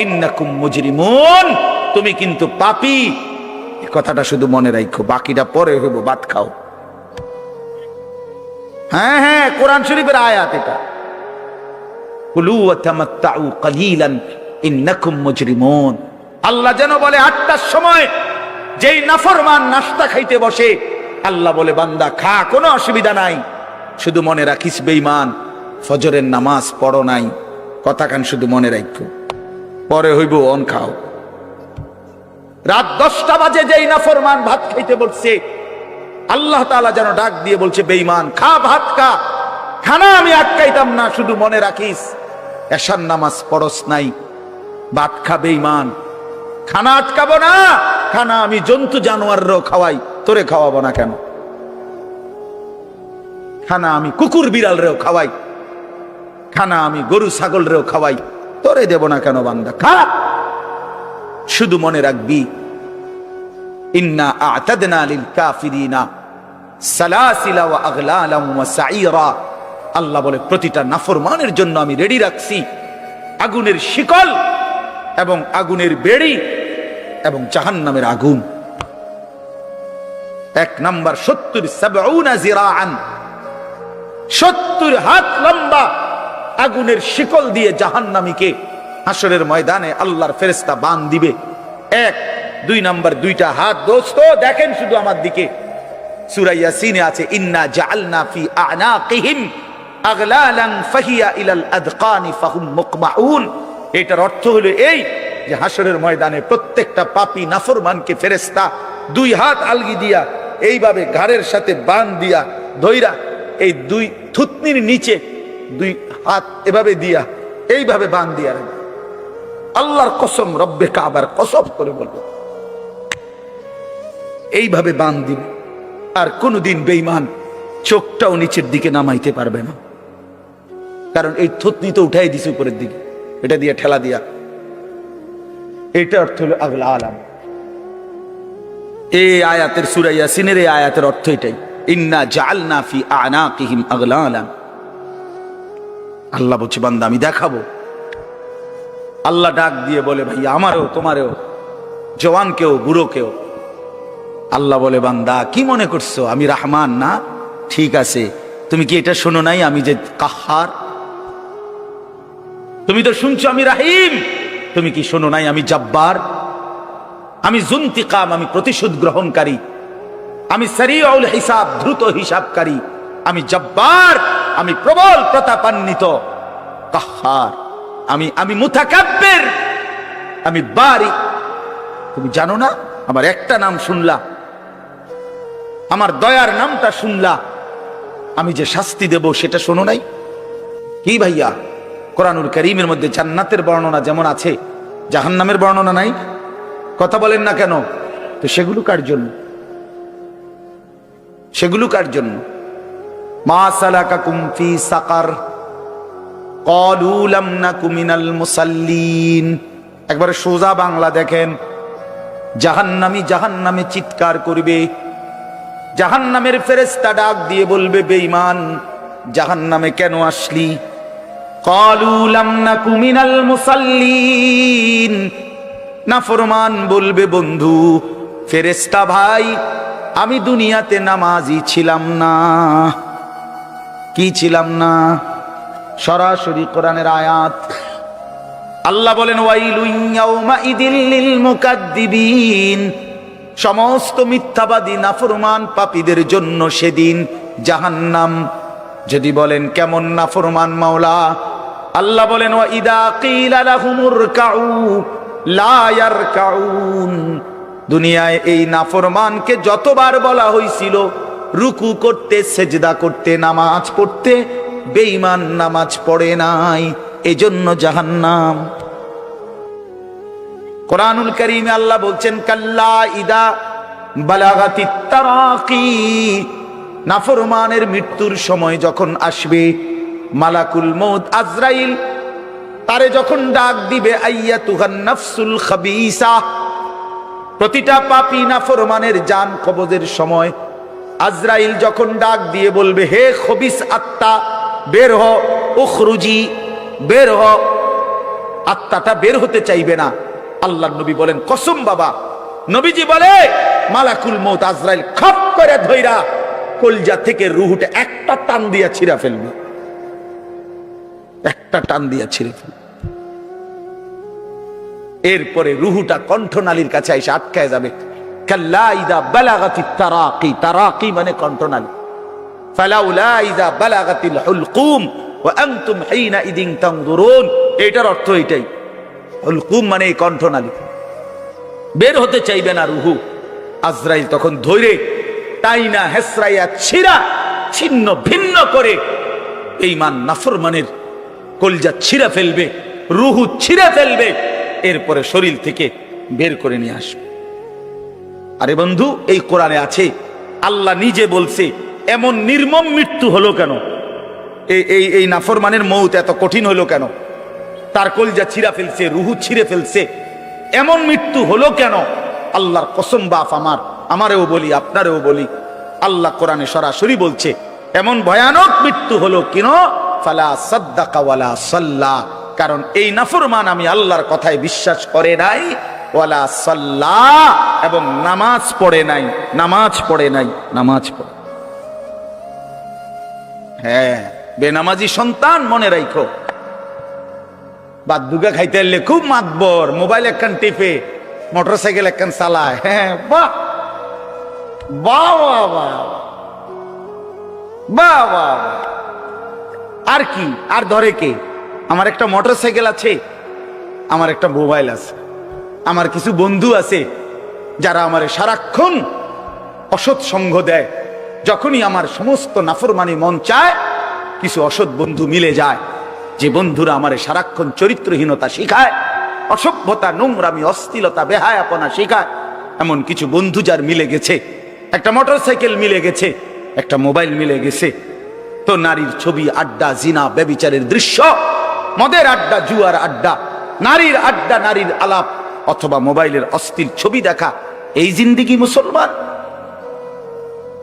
ইন্নাকুম মুজরিমুন, তুমি কিন্তু পাপী। এই কথাটা শুধু মনে রাখো, বাকিটা পরে হইব, ভাত খাও। হ্যাঁ হ্যাঁ, কোরআন শরীফের আয়াত এটা। কুলু ওয়া তামাত্তাউ কালিলান ইন্নাকুম মুজরিমুন। আল্লাহ যেন বলে 8টার সময় যেই নাফরমান নাস্তা খাইতে বসে, আল্লাহ বলে, বান্দা খা, কোনো অসুবিধা নাই, শুধু মনে রাখিস বেঈমান, ফজরের নামাজ পড়ো নাই, কথা কান শুধু মনে রাখো, পরে হইব অন খাও। রাত 10টা বাজে যেই নাফরমান ভাত খাইতে বসছে, আল্লাহ তাআলা যেন ডাক দিয়ে বলছে, বেঈমান, খা, ভাত খা, খানা আমি আটকাইতাম না, শুধু মনে রাখিস এশার নামাজ পড়স নাই, ভাত খা বেঈমান, খানা আটকাবো না, খানা আমি জন্তু জানোয়ারও খাওয়াই, তোরে খাওয়াবো না কেন? খানা আমি কুকুর বিড়াল রেও খাওয়াই, খানা আমি গরু ছাগল রেও খাওয়াই, তোরে দেব না কেন? বান্দা খা, শুধু মনে রাখবি, ইন্না আ'তাদনা লিল কাফিরিনা সালাসিলা ওয়া আগলালাম ওয়া সাইরা। আল্লাহ বলে, প্রতিটা নাফরমানের জন্য আমি রেডি রাখছি আগুনের শিকল এবং আগুনের বেড়ি এবং জাহান্নামের আগুন। 1 নাম্বার 70 জিরাআন, 70 হাত লম্বা আগুনের শিকল দিয়ে জাহান্নামীকে হাসরের ময়দানে আল্লাহর ফেরেশতা বান দিবে। 1 2 নাম্বার 2টা হাত। দোস্ত দেখেন শুধু আমার দিকে, সূরা ইয়াসিনে আছে, ইন্না জাআলনা ফি আ'নাকিহিম আগলালান ফাহিয়া ইলাল আদকানি ফাহুম মুকমাউন। এটার অর্থ হলো এই যে হাসরের ময়দানে প্রত্যেকটা পাপী নাফরমানকে ফেরেশতা 2 হাত আলগি দিয়া এইভাবে ঘাড়ের সাথে বান দিয়া ধইরা, এই 2 থুতনির নিচে 2 হাত এভাবে দিয়া এইভাবে বান দিয়া রাখবে। আল্লাহর কসম, রব্বে কাবার কসম করে বলবো, এইভাবে বান দিবে। আর কোনদিন বেঈমান চোখটাও নিচের দিকে নামাইতে পারবে না, কারণ এই থুতনি তো উঠাই দিছে উপরের দিকে, এটা দিয়ে ঠেলা দিয়া। এটা অর্থ হলো আগলা আলাম। এই আয়াতের, সূরা ইয়াসিনের এই আয়াতের অর্থ এটাই, ইন্না জাআলনা ফি আ'নাকিহিম আগলালান। আল্লাহ বলছে, বান্দা আমি দেখাবো। আল্লাহ ডাক দিয়ে বলে, ভাই আমারও তোমারও, জওয়ানকেও বুড়োকেও। আল্লাহ বলে, বান্দা কি মনে করছো আমি রহমান না? ঠিক আছে, তুমি কি এটা শোনো নাই আমি যে কাহ্হার? তুমি তো শুনছো আমি রাহিম, তুমি কি শোনো নাই আমি জব্বার? আমি যুনতিকাম, আমি প্রতিশোধ গ্রহণকারী, আমি সারিউল হিসাব, দ্রুত হিসাবকারী, আমি জব্বার, আমি প্রবল প্রতাপান্বিত, কাহ্হার, আমি মুতাকাব্বির, আমি বারি। তুমি জানো না? আমার একটা নাম শুনলা, আমার দয়ার নামটা শুনলা, আমি যে শাস্তি দেব সেটা শোনো নাই? কি ভাইয়া, কোরআনুল কারীমের মধ্যে জান্নাতের বর্ণনা যেমন আছে, জাহান্নামের বর্ণনা নাই? কথা বলেন না কেন? তো সেগুলো কার জন্য? সেগুলো কার জন্য? মা সালাকাকুম ফি সাকার ক্বালু লাম নাকু মিনাল মুসাল্লিন। একবারে সোজা বাংলা দেখেন, জাহান্নামী জাহান্নামে চিৎকার করবে, জাহান্নামের ফেরেশতা ডাক দিয়ে বলবে, বেঈমান জাহান্নামে কেন আসলি? ক্বালু লাম নাকু মিনাল মুসাল্লিন, নাফরমান বলবে বন্ধু ফেরেশতা ভাই আমি দুনিয়াতে নামাজি ছিলাম না। কি ছিলাম না? সরাসরি কোরআনের আয়াত। আল্লাহ বলেন ওয়াইলুন ইয়াউমাইদিল লিল মুকাদ্দিবিন, সমস্ত মিথ্যাবাদী নাফরমান পাপীদের জন্য সেদিন জাহান্নাম। যদি বলেন কেমন নাফরমান মাওলা, আল্লাহ বলেন ওয়া ইদা কিলা লাহুমুর কাউ লা ইয়ারকাউন, দুনিয়ায় এই নাফরমানকে যতবার বলা হয়েছিল রুকু করতে, সেজদা করতে, নামাজ পড়তে, বেঈমান নামাজ পড়ে নাই, এজন্য জাহান্নাম। কোরআনুল কারীমে আল্লাহ বলছেন কাল্লা ইদা বালাগাতিত তারাকি, নাফরমানের মৃত্যুর সময় যখন আসবে, মালাকুল মউত আজরাইল তারে যখন ডাক দিবে, আইয়াতুহান নাফসুল খাবিসা, প্রতিটা পাপী নাফরমানের জান কবজের সময় আজরাইল যখন ডাক দিয়ে বলবে হে খবিস আত্মা বের হ, উখরুজি, বের হ, আত্মাটা বের হতে চাইবে না। আল্লাহর নবী বলেন কসম বাবা, নবীজি বলে মালাকুল মউত আজরাইল খপ করে ধইরা কলজা থেকে রুহুটা একটা টান দিয়া ছিঁড়া ফেলবে, একটা টান দিয়া ছিঁড়ে ফেলবে। এরপরে রুহুটা কণ্ঠনালীর কাছে এসে আটকায় যাবে। কাল্লা ইদা বালাগাতিত তারাকি, তারাকি মানে কণ্ঠনালী। ফালাউলা ইদা বালাগাতিল হুলকুম ওয়া আনতুম হিনা ইদিন তানজুরুন, এটার অর্থ এটাই। হুলকুম মানে এই কণ্ঠনালী, বের হতে চাইবে না রুহু। আজরাইল তখন ধৈরে টাইনা হেসরাইয়া ছিঁড়া ছিন্ন ভিন্ন করে বেঈমান নাফরমানের কলজা ছিঁড়া ফেলবে, রুহু ছিঁড়া ফেলবে, এরপরে শরীর থেকে বের করে নিয়ে আসবে। আরে বন্ধু, এই কোরআনে আছে, আল্লাহ নিজে বলছে এমন নির্মম মৃত্যু হলো কেন? এই নাফরমানের মউত এত কঠিন হলো কেন? তার কলজা ছিঁড়া ফেলছে, রুহু ছিঁড়ে ফেলছে, এমন মৃত্যু হলো কেন? আল্লাহর কসম বাপ আমারেও বলি, আপনারেও বলি, আল্লাহ কোরআনে সরাসরি বলছে এমন ভয়ানক মৃত্যু হলো কেন? ফালা সাদ্দাকা ওয়ালা সাল্লা, কারণ এই নাফরমান আমি আল্লাহর কথায় বিশ্বাস করে নাই, ওয়ালা সাল্লা, এবং নামাজ পড়ে নাই, নামাজ পড়ে নাই, নামাজ পড়ে। হ্যাঁ, বেনামাজি সন্তান মনে রাখো, বাদ দুগা খাইতে এলে খুব মাতবর, মোবাইল একখান টিপে, মোটরসাইকেল একখান চালায়। হ্যাঁ, বাহ বাহ বাহ বাহ বাহ, আর কি? আর ধরে কে? আমার একটা মোটরসাইকেল আছে, আমার একটা মোবাইল আছে, আমার কিছু বন্ধু আছে যারা আমার সারাক্ষণ অসৎ সঙ্গ দেয়। যখনই আমার সমস্ত নাফরমানি মন চায়, কিছু অসৎ বন্ধু মিলে যায়, যে বন্ধুরা আমার সারাক্ষণ চরিত্রহীনতা শিখায়, অসভ্যতা, নোংরামি, অশ্লীলতা, বেহায়াপনা শিখায়। এমন কিছু বন্ধু যার মিলে গেছে, একটা মোটরসাইকেল মিলে গেছে, একটা মোবাইল মিলে গেছে, তো নারীর ছবি, আড্ডা, জিনা, ব্যভিচারের দৃশ্য, মদের আড্ডা, জুয়ার আড্ডা, নারীর আড্ডা, নারীর আলাপ, অথবা মোবাইলের অশ্লীল ছবি দেখা, এই জিন্দেগি মুসলমান?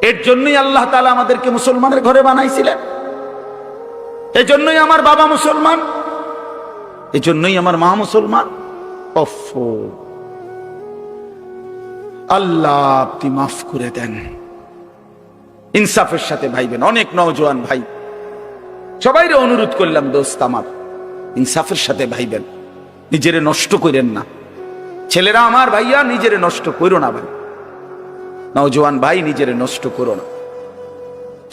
এর জন্যই আল্লাহ তাআলা আমাদেরকে মুসলমানের ঘরে বানাইছিলেন। এই জন্যই আমার বাবা মুসলমান, এই জন্যই আমার মা মুসলমান। আল্লাহ আপনি মাফ করে দেন। ইনসাফের সাথে ভাইবেন। অনেক নওজোয়ান ভাই, সবাইরে অনুরোধ করলাম, দোস্ত আমার, ইনসাফের সাথে ভাইবেন, নিজেরে নষ্ট করেন না। ছেলেরা আমার, ভাইয়া নিজেরে নষ্ট করো না ভাই, নওজোয়ান ভাই নিজেরে নষ্ট করো না।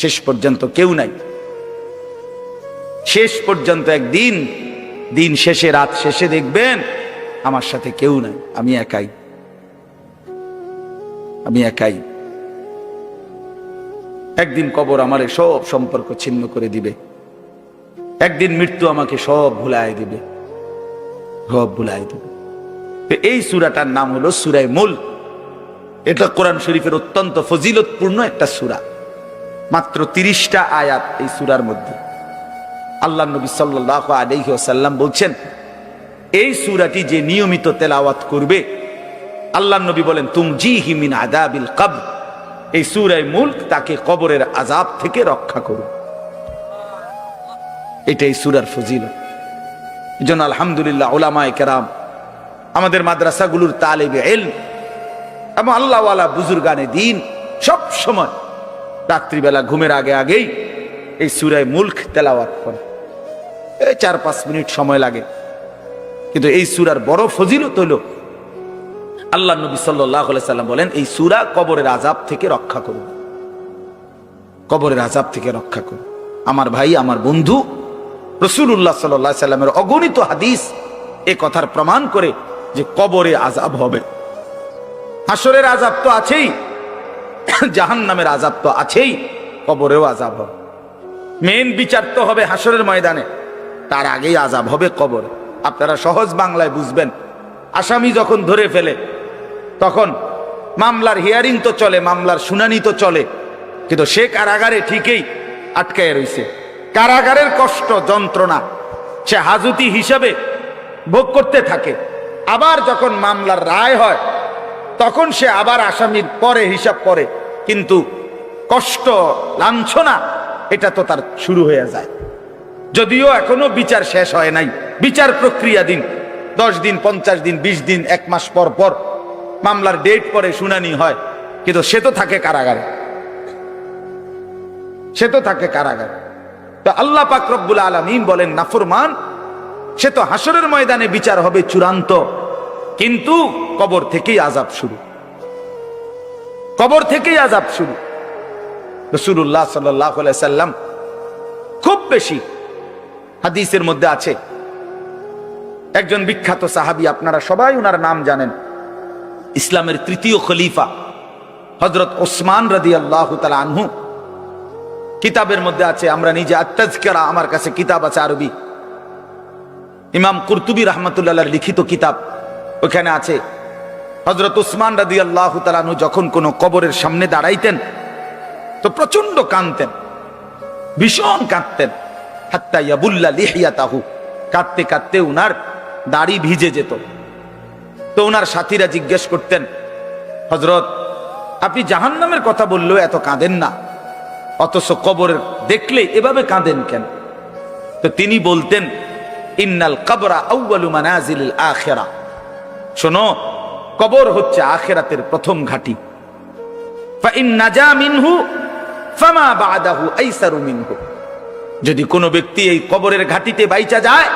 শেষ পর্যন্ত কেউ নাই, শেষ পর্যন্ত একদিন, দিন শেষে, রাত শেষে দেখবেন আমার সাথে কেউ নাই, আমি একাই, আমি একাই। একদিন কবর আমারে সব সম্পর্ক ছিন্ন করে দিবে, একদিন মৃত্যু আমাকে সব ভুলায় দিবে, সব ভুলায় দিবে। এই সূরাটার নাম হলো সূরা মুলক। এটা কোরআন শরীফের অত্যন্ত ফজিলতপূর্ণ একটা সূরা, মাত্র 30টা আয়াত এই সূরার মধ্যে। আল্লাহ নবী সাল্লাল্লাহু আলাইহি ওয়াসাল্লাম বলছেন, এই সূরাটি যে নিয়মিত তেলাওয়াত করবে, আল্লাহ নবী বলেন তুমজিহি মিন আযাবিল কবর, এই সূরা মুলক তাকে কবরের আযাব থেকে রক্ষা করবে। এটাই সূরার ফজিলত। এই জন্য আলহামদুলিল্লাহ উলামায়ে কেরাম, আমাদের মাদ্রাসাগুলোর তালিবে ইলম এবং আল্লাহওয়ালা বুজুর্গানে দিন সব সময় রাত্রিবেলা ঘুমের আগে আগেই এই সূরা মুলক তেলাওয়াত করে। এই 4-5 মিনিট সময় লাগে, কিন্তু এই সূরার বড় ফজিলত হলো আল্লাহ নবী সাল্লাল্লাহু আলাইহি সাল্লাম বলেন এই সূরা কবরের আযাব থেকে রক্ষা করবে, কবরের আযাব থেকে রক্ষা করবে। আমার ভাই, আমার বন্ধু, রাসূলুল্লাহ সাল্লাল্লাহু আলাইহি সাল্লামের অগণিত হাদিস এই কথার প্রমাণ করে যে কবরে আযাব হবে। হাসরের আযাব তো আছেই, জাহান্নামের আযাব তো আছেই, কবরেও আযাব হবে। মেন বিচার তো হবে হাসরের ময়দানে, তার আগেই আযাব হবে কবরে। আপনারা সহজ বাংলায় বুঝবেন, আসামি যখন ধরে ফেলে তখন মামলার হিয়ারিং তো চলে, মামলার শুনানি তো চলে, কিন্তু সে কারাগারে ঠিকই আটকায় রইছে। কারাগারের কষ্ট যন্ত্রণা সে হাজতি হিসাবে ভোগ করতে থাকে। আবার যখন মামলার রায় হয় তখন সে আবার আসামির পরে হিসাব করে, কিন্তু কষ্ট লাঞ্ছনা এটা তো তার শুরু হয়ে যায়। যদিও এখনো বিচার শেষ হয় নাই, বিচার প্রক্রিয়া দিন 10 দিন, 50 দিন, 20 দিন, 1 মাস পর পর মামলার ডেট পরে শুনানি হয়, কিন্তু সে তো থাকে কারাগারে, সে তো থাকে কারাগারে। তো আল্লাহ পাক রব্বুল আলামিন বলেন নাফরমান সে তো হাসরের ময়দানে বিচার হবে চূড়ান্ত, কিন্তু কবর থেকেই আযাব শুরু, কবর থেকেই আযাব শুরু। রাসূলুল্লাহ সাল্লাল্লাহু আলাইহি সাল্লাম খুব বেশি হাদিসের মধ্যে আছে, একজন বিখ্যাত সাহাবী, আপনারা সবাই ওনার নাম জানেন, ইসলামের 3য় খলিফা হযরত ওসমান রাদিয়াল্লাহু তাআলা আনহু। কিতাবের মধ্যে আছে, আমরা নিজে আত-তাযকিরা, আমার কাছে কিতাব আছে আরবি, ইমাম কুরতুবী রাহমাতুল্লাহ আলাইহির লিখিত কিতাব, ওখানে আছে হযরত ওসমান রাদিয়াল্লাহু তাআলা আনহু যখন কোন কবরের সামনে দাঁড়াইতেন তো প্রচন্ড কাঁদতেন, ভীষণ কাঁদতেন, হাত্তা ইয়াবুল্লা লিহিয়াতাহু, কাঁদতে কাঁদতে উনার দাড়ি ভিজে যেত। তো উনার সাথীরা জিজ্ঞেস করতেন, হযরত আপনি জাহান্নামের কথা বললেও এত কাঁদেন না, অথচ কবর দেখলে এভাবে কাঁদেন কেন? তো তিনি বলতেন, ইন্নাল কবরা আউয়ালু মানাজিলিল আখিরা, শোনো কবর হচ্ছে আখিরাতের প্রথম ঘাঁটি। ফা ইন নাজা মিনহু ফামা বাদাহু আইসারু মিনহু, যদি কোনো ব্যক্তি এই কবরের ঘাটিতে বাইচা যায়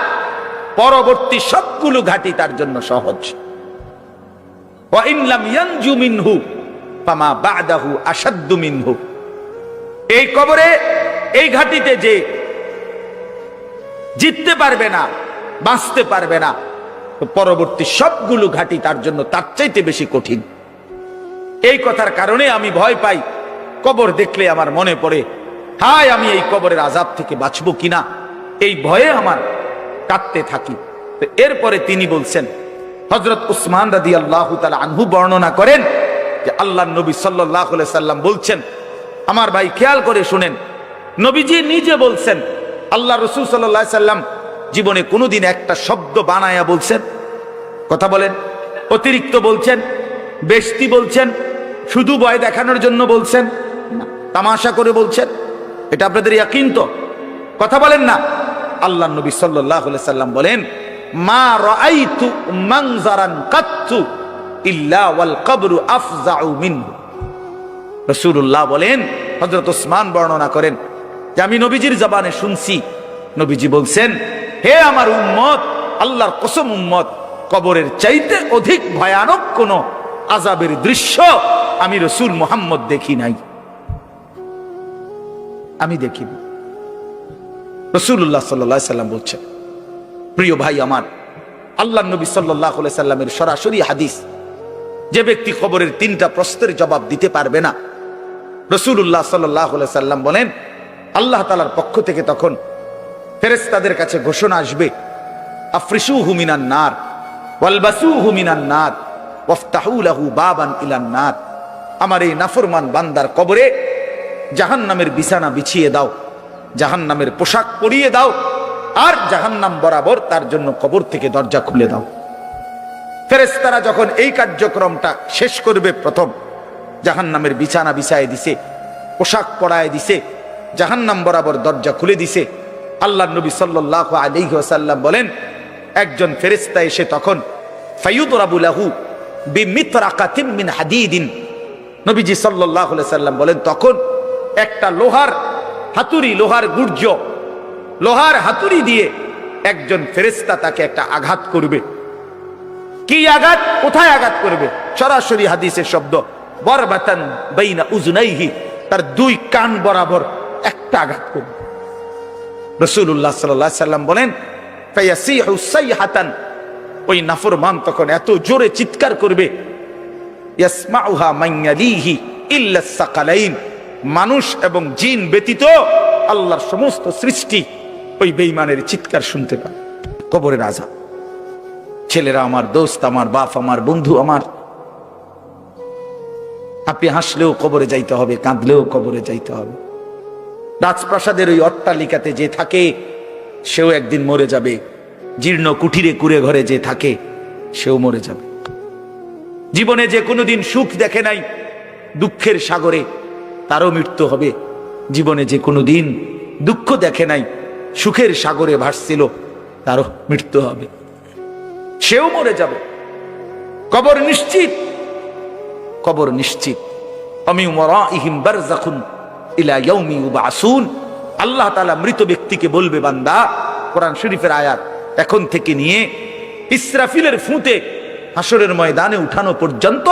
পরবর্তী সবগুলো ঘাটি তার জন্য সহজ। ওয়া ইন লাম ইয়ানজু মিনহু ফামা বাদাহু আশাদ্দু মিনহু, এই কবরে এই ঘাটিতে যে জিততে পারবে না, বাঁচতে পারবে না, তো পরবর্তী সবগুলো ঘাটি তার জন্য তার চাইতে বেশি কঠিন। এই কথার কারণে আমি ভয় পাই, কবর দেখলে আমার মনে পড়ে, হায় আমি এই কবরের আযাব থেকে বাঁচবো কিনা, এই ভয়ে আমার কাঁদতে থাকি। তো এরপরে তিনি বলছেন, হযরত উসমান রাদিয়াল্লাহু তাআলা আনহু বর্ণনা করেন যে আল্লাহর নবী সাল্লাল্লাহু আলাইহি সাল্লাম বলছেন, আমার ভাই খেয়াল করে শুনেন, নবীজি নিজে বলছেন, আল্লাহ রাসূল সাল্লাল্লাহু আলাইহি সাল্লাম জীবনে কোনোদিন একটা শব্দ বানায়া বলছেন? কথা বলেন, অতিরিক্ত বলছেন, বেশতি বলছেন, শুধু ভয় দেখানোর জন্য বলছেন, তামাশা করে বলছেন? এটা আপনাদের ইয়াকিন তো? কথা বলেন না। আল্লাহ নবী সাল্লাল্লাহু আলাইহি সাল্লাম বলেন, মা রাআইতু মানজারান কাত্তু ইল্লা ওয়াল কবরু আফজাউ মিনহু। রাসূলুল্লাহ বলেন, হযরত ওসমান বর্ণনা করেন যে আমি নবীজির জবানে শুনছি, নবীজি বলছেন, হে আমার উম্মত, আল্লাহর কসম উম্মত, কবরের চাইতে অধিক ভয়ানক কোন আযাবের দৃশ্য আমি রাসূল মুহাম্মদ দেখি নাই, আমি দেখিনি। রাসূলুল্লাহ সাল্লাল্লাহু আলাইহি সাল্লাম বলছেন। প্রিয় ভাই আমার, আল্লাহর নবী সাল্লাল্লাহু আলাইহি সাল্লামের সরাসরি হাদিস, যে ব্যক্তি কবরের 3টা প্রশ্নের জবাব দিতে পারবে না, রাসূলুল্লাহ সাল্লাল্লাহু আলাইহি সাল্লাম বলেন আল্লাহ তাআলার পক্ষ থেকে তখন ফেরেশতাদের কাছে ঘোষণা আসবে, আফরিশুহু মিনান নার ওয়ালবাসুহু মিনান নার ওয়াফতাহু লাহু বাবান ইলান নার। আমার এই নাফরমান বান্দার কবরে জাহান্নামের বিছানা বিছিয়ে দাও, জাহান্নামের পোশাক পরিয়ে দাও, আর জাহান্নাম বরাবর তার জন্য কবর থেকে দরজা খুলে দাও। ফেরেশতারা যখন এই কার্যক্রমটা শেষ করবে, প্রথম জাহান্নামের বিছানা বিছায় দিছে, পোশাক পরায় দিছে, জাহান্নাম বরাবর দরজা খুলে দিছে, আল্লাহর নবী সাল্লাল্লাহু আলাইহি ওয়াসাল্লাম বলেন একজন ফেরেশতা এসে তখন ফায়ুদরাবু লাহু বিমিতরাকাতিন মিন হাদিদিন, নবীজি সাল্লাল্লাহু আলাইহি সাল্লাম বলেন তখন একটা লোহার হাতুড়ি, লোহার গুর্জ, লোহার হাতুড়ি দিয়ে একজন ফেরেশতা তাকে একটা আঘাত করবে। কি আঘাত, কোথায় আঘাত করবে? সরাসরি হাদিসের শব্দ, বরবাতান বাইনা উজনাইহি, তার দুই কান বরাবর একটা আঘাত করবে। রাসূলুল্লাহ সাল্লাল্লাহু আলাইহি সাল্লাম বলেন ফায়াসিহু সাইহাতান, ওই নাফরমান তখন এত জোরে চিৎকার করবে, ইয়াসমাউহা মান ইয়ালিহি ইল্লা সাকালাইন, মানুষ এবং জিন ব্যতীত আল্লাহর সমস্ত সৃষ্টি ওই বেঈমানের চিৎকার শুনতে পায়। কবরের আযাব। ছেলেরা আমার, দোস্ত আমার, বাপ আমার, বন্ধু আমার, আপনি হাসলেও কবরে যাইতে হবে, কাঁদলেও কবরে যাইতে হবে। রাজপ্রাসাদের ওই অট্টালিকাতে যে থাকে সেও একদিন মরে যাবে, জীর্ণ কুঠিরে কুড়ে ঘরে যে থাকে সেও মরে যাবে। জীবনে যে কোনোদিন সুখ দেখে নাই, দুঃখের সাগরে, তারও মৃত্যু হবে। জীবনে যে কোনোদিন দুঃখ দেখে নাই, সুখের সাগরে ভাসছিল, তারও মৃত্যু হবে, সেও মরে যাবে। কবর নিশ্চিত, কবর নিশ্চিত। আমিন ওয়ারাইহিম বারযাখুন ইলা ইয়াউমি ইউবআসুন। আল্লাহ তাআলা মৃত ব্যক্তিকে বলবে, বান্দা, কোরআন শরীফের আয়াত, এখন থেকে নিয়ে ইসরাফিলের ফুঁতে হাসরের ময়দানে উঠানো পর্যন্ত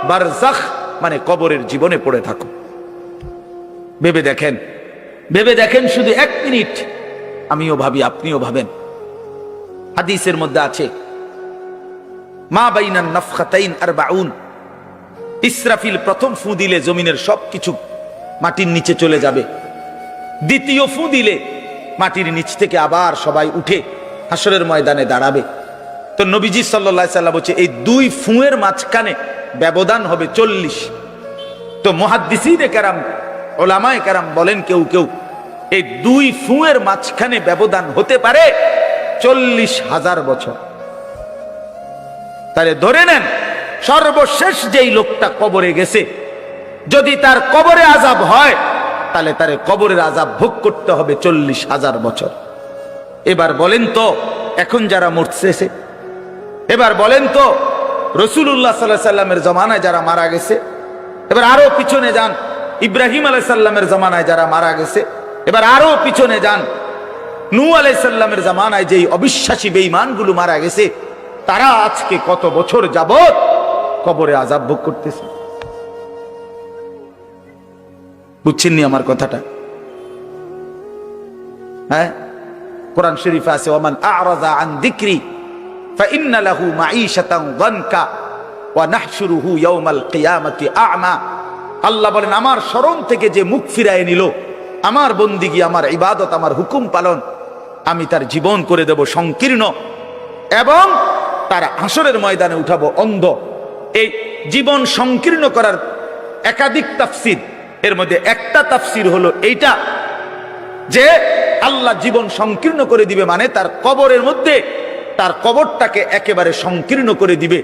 বারযাখ মানে কবরের জীবনে পড়ে থাকো। ভেবে দেখেন, ভেবে দেখেন, শুধু এক মিনিট। আমিও ভাবি, আপনিও ভাবেন। হাদিসের মধ্যে আছে মা বাইনান নাফখাতাইন আরবাউন, ইসরাফিল প্রথম ফু দিলে জমিনের সবকিছু মাটির নিচে চলে যাবে। দ্বিতীয় ফু দিলে মাটির নিচ থেকে আবার সবাই উঠে হাসরের ময়দানে দাঁড়াবে। তো নবীজি সাল্লাল্লাহু আলাইহি সাল্লাম বলছে এই দুই ফুঁয়ের মাঝখানে ব্যবধান হবে 40। তো মুহাদ্দিসিনে কেরাম, ওলামায়ে কেরাম বলেন কেউ কেউ এই দুই ফুঁয়ের মাঝখানে ব্যবধান হতে পারে 40,000 বছর। তাহলে ধরে নেন সর্বশেষ যেই লোকটা কবরে গেছে, যদি তার কবরে আযাব হয়, তাহলে তার কবরের আযাব ভোগ করতে হবে 40,000 বছর। এবার বলেন তো এখন যারা মরতেছে, এবার বলেন তো রাসূলুল্লাহ সাল্লাল্লাহু আলাইহি সাল্লামের জামানায় যারা মারা গেছে, এবার আরো পিছনে যান, ইব্রাহিম আলাইহিস সালামের জামানায় যারা মারা গেছে, এবার আরো পিছনে যান, নূহ আলাইহিস সালামের জামানায় যেই অবিশ্বাসী বেঈমানগুলো মারা গেছে, তারা আজকে কত বছর যাবত কবরে আযাব ভোগ করতেছে। বুঝছেননি আমার কথাটা? হ্যাঁ, কোরআন শরীফে আছে ওয়ামান আ'রাযা আন যিকরি ফাইন্না লাহু মাঈশাতান যানকা ওয়া নাহশুরুহু ইয়াওমাল কিয়ামাতি আ'মা। আল্লাহ বলেন আমার স্মরণ থেকে যে মুখ ফিরায় নিল, আমার বন্দিগি, আমার ইবাদত, আমার হুকুম পালন, আমি তার জীবন করে দেব সংকীর্ণ এবং তার হাসরের ময়দানে উঠাবো অন্ধ। এই জীবন সংকীর্ণ করার একাধিক তাফসীর, এর মধ্যে একটা তাফসীর হলো এইটা যে আল্লাহ জীবন সংকীর্ণ করে দিবে, মানে তার কবরের মধ্যে তার কবরটাকে একেবারে সংকীর্ণ করে দিবে।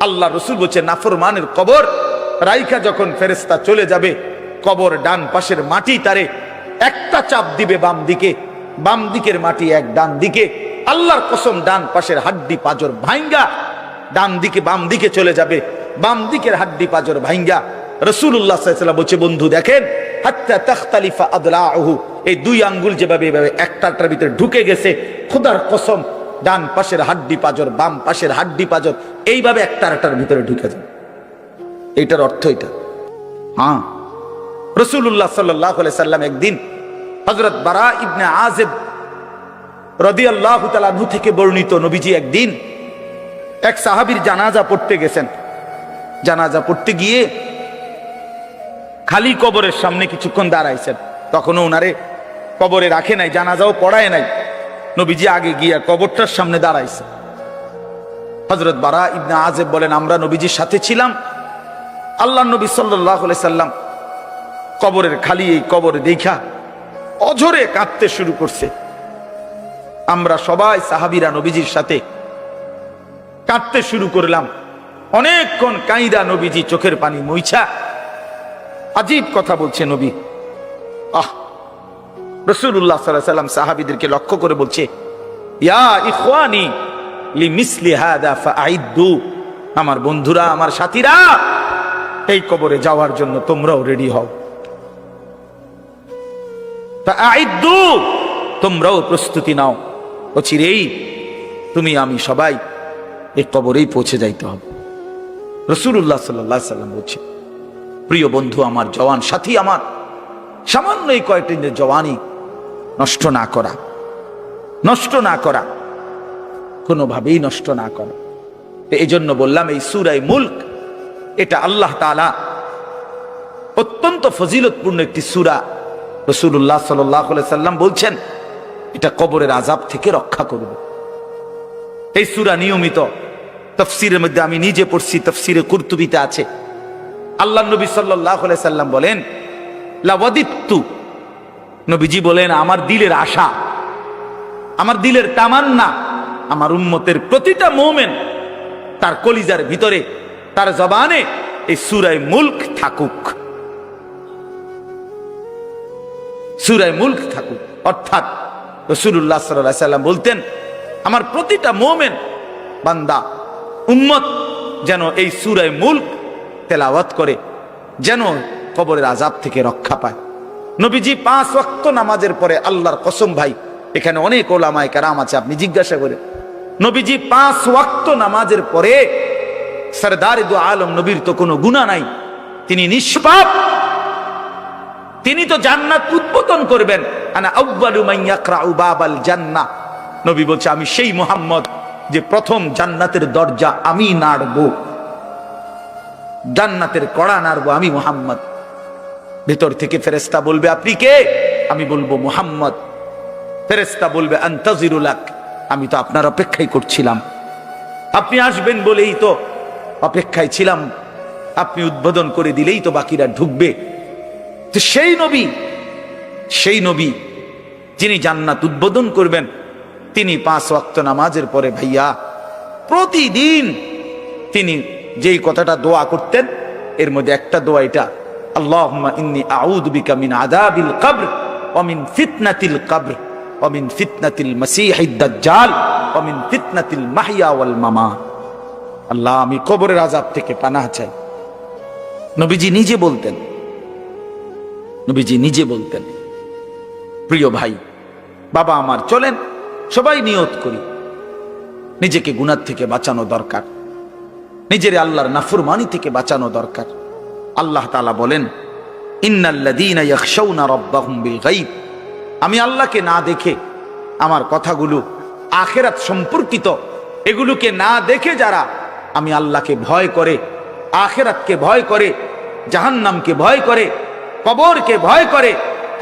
আল্লাহ রাসূল বলছে নাফরমানের কবর রাইখা যখন ফেরেশতা চলে যাবে, কবর ডান পাশের মাটি তারে একটা চাপ দিবে বাম দিকে, বাম দিকের মাটি এক ডান দিকে। আল্লাহর কসম, ডান পাশের হাড্ডি পাজর ভাঙ্গা ডান দিকে বাম দিকে চলে যাবে, বাম দিকের হাড্ডি পাজর ভাঙ্গা। রাসূলুল্লাহ সাল্লাল্লাহু আলাইহি ওয়াসাল্লাম বলছে, বন্ধু দেখেন, হাত্তা তাখতালিফা আদলাউহু, এই দুই আঙ্গুল যেভাবে এভাবে একটাটার ভিতরে ঢুকে গেছে, খোদার কসম ডান পাশের হাড্ডি পাজর, বাম পাশের হাড্ডি পাজর এইভাবে একটার ভিতরে ঢুকে যায়। এইটার অর্থ এটা। হ্যাঁ, রাসূলুল্লাহ সাল্লাল্লাহু আলাইহি সাল্লাম একদিন হযরত বারা ইবনে আযিব রাদিয়াল্লাহু তাআলা আনহু থেকে বর্ণিত, নবীজি একদিন এক সাহাবীর জানাজা পড়তে গেছেন। জানাজা পড়তে গিয়ে খালি কবরের সামনে কিছুক্ষণ দাঁড়াইছেন। তখনও ওনারে কবরে রাখে নাই, জানাজাও পড়ায় নাই। নবীজি আগে গিয়া কবরটার সামনে দাঁড়াইছে। হযরত বারা ইবনে আযিব বলেন, আমরা নবীজির সাথে ছিলাম। আল্লাহর নবী সাল্লাল্লাহু আলাইহি সাল্লাম কবরের খালি এই কবর দেখা অঝরে কাঁদতে শুরু করছে। আমরা সবাই সাহাবীরা নবীজির সাথে কাঁদতে শুরু করলাম। অনেকক্ষণ কাইদা নবীজি চোখের পানি মুইছা আজীব কথা বলছে নবী। রাসূলুল্লাহ সাল্লাল্লাহু আলাইহি সাল্লাম সাহাবীদেরকে লক্ষ্য করে বলছে, ইয়া ইখওয়ানি লিমিসলি হাদা ফাআইদ্দু, আমার বন্ধুরা, আমার সাথীরা, এই কবরে যাওয়ার জন্য তোমরাও রেডি হও। ফাআইদ্দু, তোমরাও প্রস্তুতি নাও, অচিরেই তুমি আমি সবাই এই কবরেই পৌঁছে যাইতে হবে। রাসূলুল্লাহ সাল্লাল্লাহু আলাইহি সাল্লাম বলছে, প্রিয় বন্ধু আমার, জওয়ান সাথী আমার, সামান্য এই কয়েকটি দিনের জওয়ানি নষ্ট না করা, নষ্ট না করা, কোনোভাবেই নষ্ট না করা। এই জন্য বললাম এই সূরা মুলক, এটা আল্লাহ তাআলা অত্যন্ত ফজিলতপূর্ণ একটি সূরা। রাসূলুল্লাহ সাল্লাল্লাহু আলাইহি সাল্লাম বলছেন এটা কবরের আযাব থেকে রক্ষা করবে। এই সূরা নিয়মিত তাফসীরের মধ্যে আমি নিজে পড়ছি, তাফসীরে কুরতুবীতে আছে। আল্লাহ নবী সাল্লাল্লাহু আলাইহি সাল্লাম বলেন, লাওয়াদিতু, নবীজি বলেন আমার দিলের আশা, আমার দিলের তামান্না, আমার উম্মতের প্রতিটা মুমিন তার কলিজার ভিতরে, তার জবানে এই সূরা মুলক থাকুক, সূরা মুলক থাকুক। অর্থাৎ রাসূলুল্লাহ সাল্লাল্লাহু আলাইহি সাল্লাম বলতেন আমার প্রতিটা মুমিন বান্দা উম্মত যেন এই সূরা মুলক তেলাওয়াত করে, যেন কবরের আযাব থেকে রক্ষা পায়। নবীজি 5 ওয়াক্ত নামাজের পরে, আল্লাহর কসম ভাই, এখানে অনেক ওলামায়ে কেরাম আছে, আপনি জিজ্ঞাসা করে, নবীজি 5 ওয়াক্ত নামাজের পরে, সরদারে দু আলম নবীর তো কোনো গুনাহ নাই, তিনি নিষ্পাপ, তিনি তো জান্নাত উদ্বোধন করবেন। আনা আউয়ালু মান ইয়াকরাউ বাবাল জান্নাহ, নবী বলছে আমি সেই মুহাম্মদ যে প্রথম জান্নাতের দরজা আমি নাড়বো, জান্নাতের কড়া নাড়বো আমি মুহাম্মদ। ভেতর থেকে ফেরেশতা বলবে আপনি কে? আমি বলবো মুহাম্মদ। ফেরেশতা বলবে আনতাজিরুলাক, আমি তো আপনার অপেক্ষাই করছিলাম, আপনি আসবেন বলেই তো অপেক্ষায় ছিলাম, আপনি উদ্বোধন করে দিলেই তো বাকিরা ঢুকবে। তো সেই নবী যিনি জান্নাত উদ্বোধন করবেন, তিনি 5 ওয়াক্ত নামাজের পরে ভাইয়া প্রতিদিন তিনি যেই কথাটা দোয়া করতেন, এর মধ্যে একটা দোয়া এটা, আল্লাহুম্মা ইন্নী আউযু বিকা মিন আযাবিল কবর ওয়া মিন ফিতনাতিল কবর ওয়া মিন ফিতনাতিল মাসীহিদ দাজ্জাল ওয়া মিন ফিতনাতিল মাহইয়া ওয়াল মামাত। আল্লাহ, আমি কবরের আযাব থেকে পানাহ চাই। নবীজি নিজে বলতেন, নবীজি নিজে বলতেন। প্রিয় ভাই, বাবা আমার, চলেন সবাই নিয়ত করি, নিজেকে গুনাহ থেকে বাঁচানো দরকার, নিজের আল্লাহর নাফরমানি থেকে বাঁচানো দরকার। আল্লাহ তাআলা বলেন, ইন্নাল্লাযীনা ইয়াখশাউনা রাব্বাহুম বিল গায়ব, আমি আল্লাহকে না দেখে, আমার কথাগুলো আখিরাত সম্পর্কিত, এগুলোকে না দেখে যারা আমি আল্লাহকে ভয় করে, আখিরাতকে ভয় করে, জাহান্নামকে ভয় করে, কবরকে ভয় করে,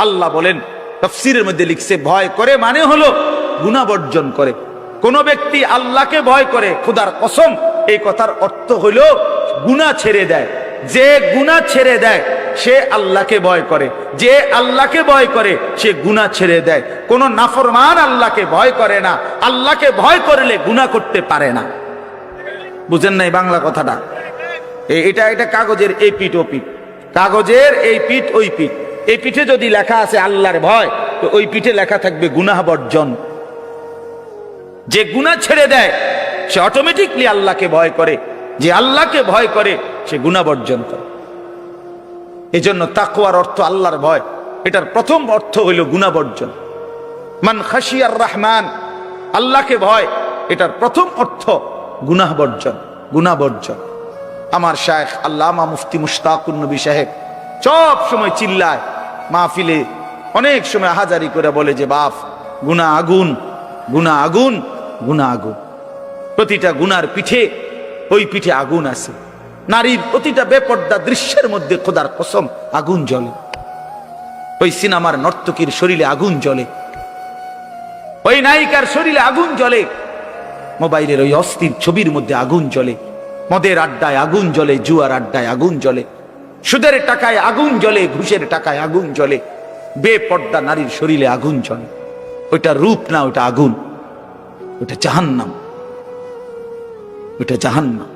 আল্লাহ বলেন, তাফসীরের মধ্যে লিখছে ভয় করে মানে হলো গুনাহ বর্জন করে। কোন ব্যক্তি আল্লাহকে ভয় করে, খোদার কসম, এই কথার অর্থ হলো গুনাহ ছেড়ে দেয়। যে গুনাহ ছেড়ে দেয় সে আল্লাহকে ভয় করে, যে আল্লাহকে ভয় করে সে গুনাহ ছেড়ে দেয়। কোন নাফরমান আল্লাহকে ভয় করে না, আল্লাহকে ভয় করলে গুনাহ করতে পারে না। বুঝেন নাই বাংলা কথাটা? এটা কাগজের এই পিঠ ও পিঠ, কাগজের এই পিঠ ওই পিঠ। এই পিঠে যদি লেখা আছে আল্লাহর ভয়, তো ওই পিঠে লেখা থাকবে গুনাহ বর্জন। যে গুনাহ ছেড়ে দেয় সে অটোমেটিকলি আল্লাহকে ভয় করে, যে আল্লাহকে ভয় করে সে গুনাহ বর্জন করে। এই জন্য তাকওয়ার অর্থ আল্লাহর ভয়, এটার প্রথম অর্থ হইল গুনাহ বর্জন। মান খাশিয়ার রহমান, আল্লাহকে ভয়, এটার প্রথম অর্থ গুনাহ বর্জন, গুনাহ বর্জন। আমার শায়েখ আল্লামা মুফতি মুশতাকুর নবী সাহেব সব সময় চিল্লায় মাহফিলে, অনেক সময় হাজারি করে বলে যে বাপ, গুনাহ আগুন, গুনাহ আগুন, গুনাহ আগুন। প্রতিটা গুনার পিঠে, ওই পিঠে আগুন আছে। নারীর প্রতিটা বেপর্দা দৃশ্যের মধ্যে খোদার কসম আগুন জ্বলে। ওই সিনেমার নর্তকীর শরীরে আগুন জ্বলে, ওই নায়িকার শরীরে আগুন জ্বলে, মোবাইলের ওই অস্থির ছবির মধ্যে আগুন জ্বলে, মদের আড্ডায় আগুন জ্বলে, জুয়ার আড্ডায় আগুন জ্বলে, সুদের টাকায় আগুন জ্বলে, ঘুষের টাকায় আগুন জ্বলে, বেপর্দা নারীর শরীরে আগুন জ্বলে। ওইটা রূপ না, ওইটা আগুন, ওইটা জাহান্নাম, ওইটা জাহান্নাম।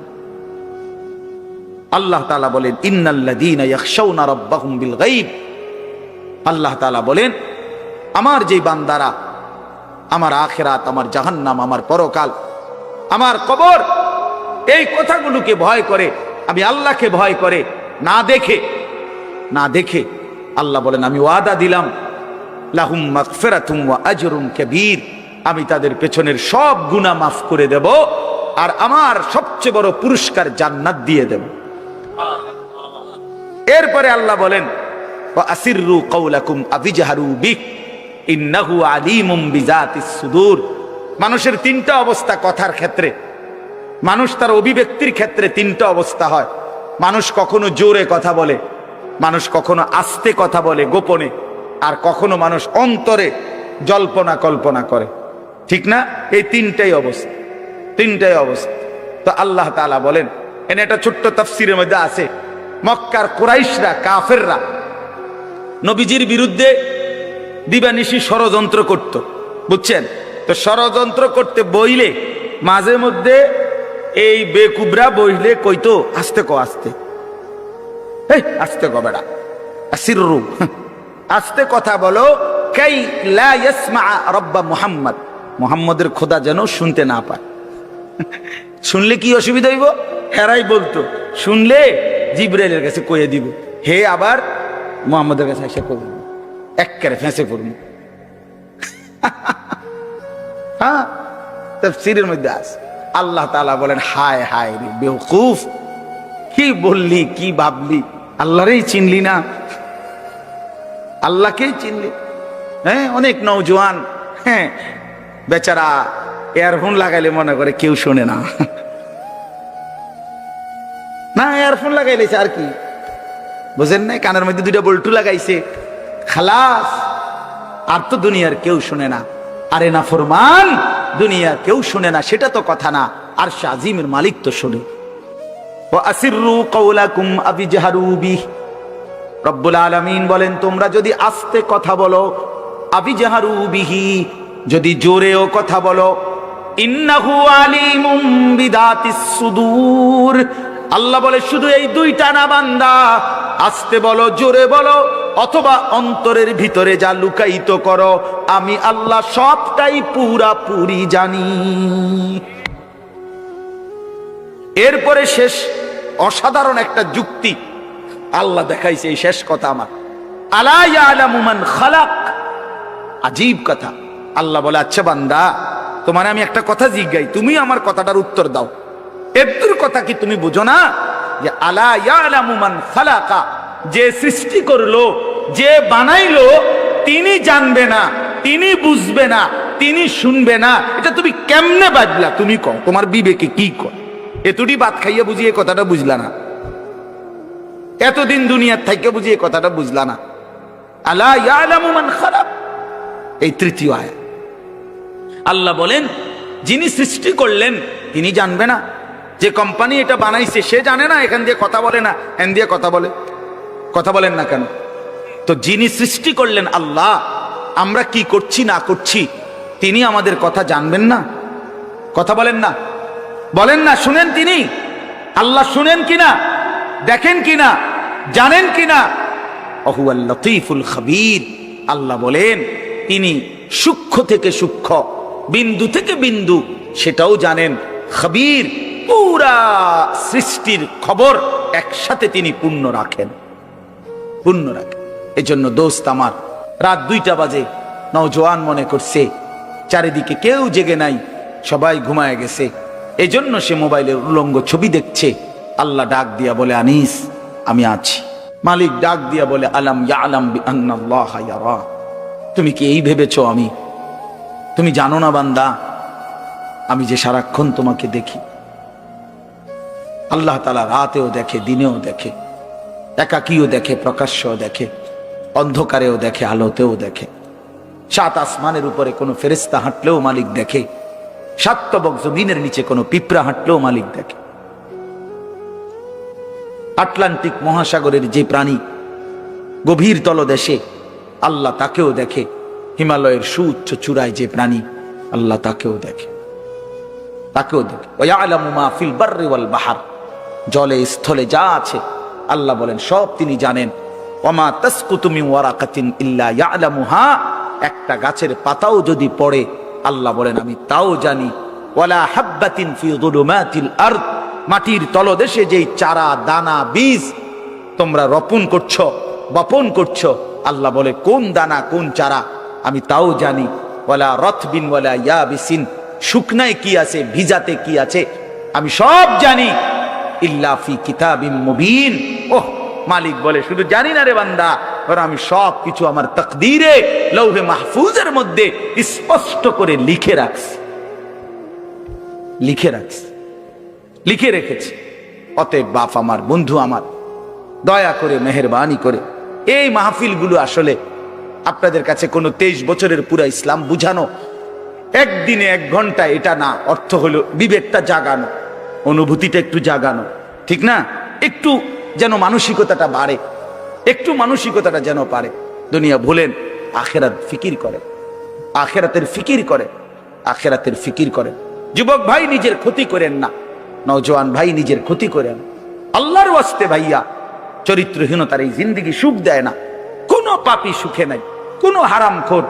আল্লাহ তাআলা বলেন, ইন্নাল্লাযীনা ইয়াখশাউনা রাব্বাহুম বিল গায়ব, আল্লাহ তাআলা বলেন আমার যে বান্দারা আমার আখিরাত, আমার জাহান্নাম, আমার পরকাল আমার কবর, এই কথাগুলোকে ভয় করে, আমি আল্লাহকে ভয় করে না দেখে আল্লাহ বলেন আমি ওয়াদা দিলাম লাহুম মাগফিরাতুম ওয়া আজরুন কাবীর, আমি তাদের পেছনের সব গুনাহ মাফ করে দেব আর আমার সবচেয়ে বড় পুরস্কার জান্নাত দিয়ে দেব। এরপরে আল্লাহ বলেন ওয়া আসিররু কাওলাকুম আবিজহারু বিহ ইন্নাহু আলিমুম বিযাতিস সুদূর। মানুষের তিনটা অবস্থা কথার ক্ষেত্রে, মানুষ তার অভিব্যক্তির ক্ষেত্রে তিনটা অবস্থা হয়। মানুষ কখনো জোরে কথা বলে, মানুষ কখনো আস্তে কথা বলে গোপনে, আর কখনো মানুষ অন্তরে জল্পনা কল্পনা করে, ঠিক না? এই তিনটাই অবস্থা। তো আল্লাহ তাআলা বলেন, এনে একটা ছোট্ট তাফসীরের মধ্যে আছে, মক্কার কুরাইশরা কাফেররা নবীজির বিরুদ্ধে দিবানিশি ষড়যন্ত্র করত, বুঝছেন? তো ষড়যন্ত্র করতে বইলে মাঝে মধ্যে এই বেকুবরা বইলে কইতো আস্তে আস্তে ক বেড়া, আসিররু, আস্তে কথা বলো, কাই লা ইয়াসমা রাব্বা মুহাম্মদ, মুহাম্মদের খোদা যেন শুনতে না পায়। শুনলে কি অসুবিধা হইব? হেরাই বলতো শুনলে জিবরাইলের কাছে কইয়ে দিব, হে আবার মুহাম্মদের কাছে এসে কইব, একবারে ফেঁসে পড়ব। হ্যাঁ, তাফসীরের মধ্যে আছে। আল্লাহ তাআলা বলেন হায় হায় রে বেওকুফ, কি বললি, কি ভাবলি, আল্লাহরেই চিনলি না, আল্লাহকেই চিনলি। হ্যাঁ, অনেক নওজোয়ান হ্যাঁ বেচারা ইয়ারফোন লাগাইলে মনে করে কেউ শোনে না, না ইয়ারফোন লাগাইলেছে আর কি, বুঝেন নাই? কানের মধ্যে দুইটা বল্টু লাগাইছে, খালাস, আর তো দুনিয়ার কেউ শুনে না। আরে না ফরমান, দুনিয়া কেউ শুনে না সেটা তো কথা না, আর আজিমের মালিক তো শুনে। ওয়া আসিররু কাওলাকুম আবিজহারু বিহ, রব্বুল আলামিন বলেন তোমরা যদি আস্তে কথা বলো, আবিজহারু বিহি, যদি জোরেও কথা বলো, ইন্নাহু আলিমুম বিদাতিস সুদূর, আল্লাহ বলে শুধু এই দুইটা না বান্দা, আস্তে বলো জোরে বলো অথবা অন্তরের ভিতরে যা লুকায়িত করো, আমি আল্লাহ সবটাই পুরাপুরি জানি। এরপরে শেষ অসাধারণ একটা যুক্তি আল্লাহ দেখাইছে, এই শেষ কথা আমার, আলা ইয়ালামু মান খালাক, আজীব কথা। আল্লাহ বলে আচ্ছা বান্দা, তোমার আমি একটা কথা জিজ্ঞাই, তুমি আমার কথাটার উত্তর দাও। এর কথা কি তুমি বুঝো না যে আলা ইয়ালামু মান খালাকা, যে সৃষ্টি করলো, যে বানাইলো, তিনি জানবে না, তিনি বুঝবে না, তিনি শুনবে না, এটা তুমি কেমনে বাজলা? তুমি কও, তোমার বিবেকে কি কয়? এতটি ভাত খাইয়া বুঝিয়ে কথাটা বুঝলা না, এতদিন দুনিয়ার থেকে বুঝিয়ে কথাটা বুঝলা না। আলা ইয়ালামু মান খালাক, এই তৃতীয় আয়াত। আল্লাহ বলেন যিনি সৃষ্টি করলেন তিনি জানবে না? যে কোম্পানি এটা বানাইছে সে জানে না এখান দিয়ে কথা বলে না, এখান দিয়ে কথা বলে? কথা বলেন না কেন? তো যিনি সৃষ্টি করলেন আল্লাহ, আমরা কি করছি না করছি তিনি আমাদের কথা জানবেন না? কথা বলেন না, বলেন না, শুনেন তিনি? আল্লাহ শুনেন কিনা, দেখেন কিনা, জানেন কিনা? ওহুয়াল লতীফুল খবীর, আল্লাহ বলেন তিনি সূক্ষ্ম থেকে সূক্ষ্ম, বিন্দু থেকে বিন্দু সেটাও জানেন। খবীর, পুরা সৃষ্টির খবর একসাথে তিনি পূর্ণ রাখেন। এজন্য দোস্ত আমার, রাত 2টা বাজে, নওজোয়ান মনে করছে চারিদিকে কেউ জেগে নাই, সবাই ঘুমায় গেছে, এজন্য সে মোবাইলের উলঙ্গ ছবি দেখছে। আল্লাহ ডাক দিয়া বলে আনিস আমি আছি। মালিক ডাক দিয়া বলে আলাম ইয়ালাম বিআন্নাল্লাহা ইয়ারা, তুমি কি এই ভেবেছো তুমি জানো না বান্দা, আমি যে সারাক্ষণ তোমাকে দেখি। আল্লাহ তাআলা রাতেও দেখে, দিনেও দেখে, একাকীও দেখে, প্রকাশ্যও দেখে, অন্ধকারেও দেখে, আলোতেও দেখে। 7 আসমানের উপরে কোনো ফেরেশতা হাঁটলেও মালিক দেখে, 7 তবক জমিনের নিচে কোনো পিঁপড়া হাঁটলেও মালিক দেখে। আটলান্টিক মহাসাগরের যে প্রাণী গভীর তলদেশে, আল্লাহ তাকেও দেখে। হিমালয়ের সুউচ্চ চূড়ায় যে প্রাণী, আল্লাহ তাকেও দেখে। ওয়া ইয়ালামু মা ফিল বাররি ওয়াল বাহর, জলে স্থলে যা আছে আল্লাহ বলেন সব তিনি জানেন। ওয়া মা তাসকুতু মিন ওয়ারাকাতিন ইল্লা ইয়ালামুহা, একটা গাছের পাতাও যদি পড়ে আল্লাহ বলেন আমি তাও জানি। ওয়ালা হাব্বাতিন ফি যুলুমাতিল আরদ, মাটির তলদেশে যেই চারা দানা বীজ তোমরা রোপণ করছো, বপন করছো, আল্লাহ বলে কোন দানা কোন চারা আমি তাও জানি। ওয়ালা রতবিন ওয়ালা ইয়াবিসিন, শুকনায় কি আছে ভিজাতে কি আছে আমি সব জানি। ইল্লা ফি কিতাবিম মুবিন, ওহ মালিক বলে শুধু জানি না রে বান্দা, বরং আমি সব কিছু আমার তাকদীরে লৌহে মাহফুজের মধ্যে স্পষ্ট করে লিখে রাখছি, লিখে রাখছি, লিখে রেখেছি। অতএব বাপ আমার, বন্ধু আমার, দয়া করে মেহেরবানি করে এই মাহফিলগুলো আসলে আপনাদের কাছে কোনো 23 বছরের পুরা ইসলাম বুঝানো, একদিনে 1 ঘন্টা এটা না, অর্থ হলো বিবেকটা জাগানো, অনুভূতিটা একটু জাগানো, ঠিক না? একটু যেন মানসিকতাটা বাড়ে, একটু মানসিকতাটা যেন পারে। দুনিয়া ভুলেন, আখেরাত ফিকির করে, আখেরাতের ফিকির করে, আখেরাতের ফিকির করে। যুবক ভাই নিজের ক্ষতি করেন না, নওজোয়ান ভাই নিজের ক্ষতি করেন। আল্লাহর ওয়াস্তে ভাইয়া, চরিত্রহীনতার এই জিন্দেগি সুখ দেয় না। কোনো পাপী সুখে নাই, কোনো হারামখোর,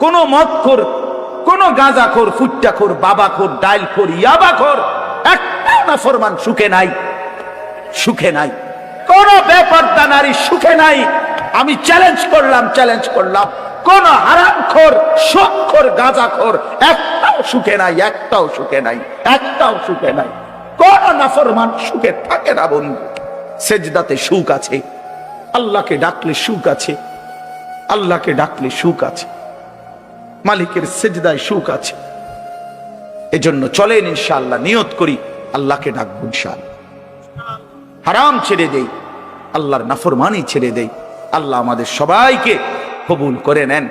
কোনো মদখোর, কোনো গাঁজাখোর, ফুট্টাখোর, বাবাখোর, ডাইলখোর, ইয়াবাখোর, একটা নাফরমান সুখে নাই, সুখে নাই। কোন বেপরদা নারী সুখে নাই। আমি চ্যালেঞ্জ করলাম, চ্যালেঞ্জ করলাম, কোন হারামখোর, সুদখোর, গাঁজাখোর একটাও সুখে নাই, একটাও সুখে নাই, একটাও সুখে নাই। কোন নাফরমান সুখে থাকে না বন্ধু। সেজদাতে সুখ আছে, আল্লাহকে ডাকলে সুখ আছে, আল্লাহকে ডাকলে সুখ আছে, মালিকের সেজদায় সুখ আছে। এজন্য চলেন ইনশাআল্লাহ, নিয়ত করি আল্লাহকে ডাকবো ইনশাআল্লাহ। হারাম ছেড়ে দেই, আল্লাহর নাফরমানি ছেড়ে দেই। আল্লাহ আমাদের সবাইকে কবুল করে নেন।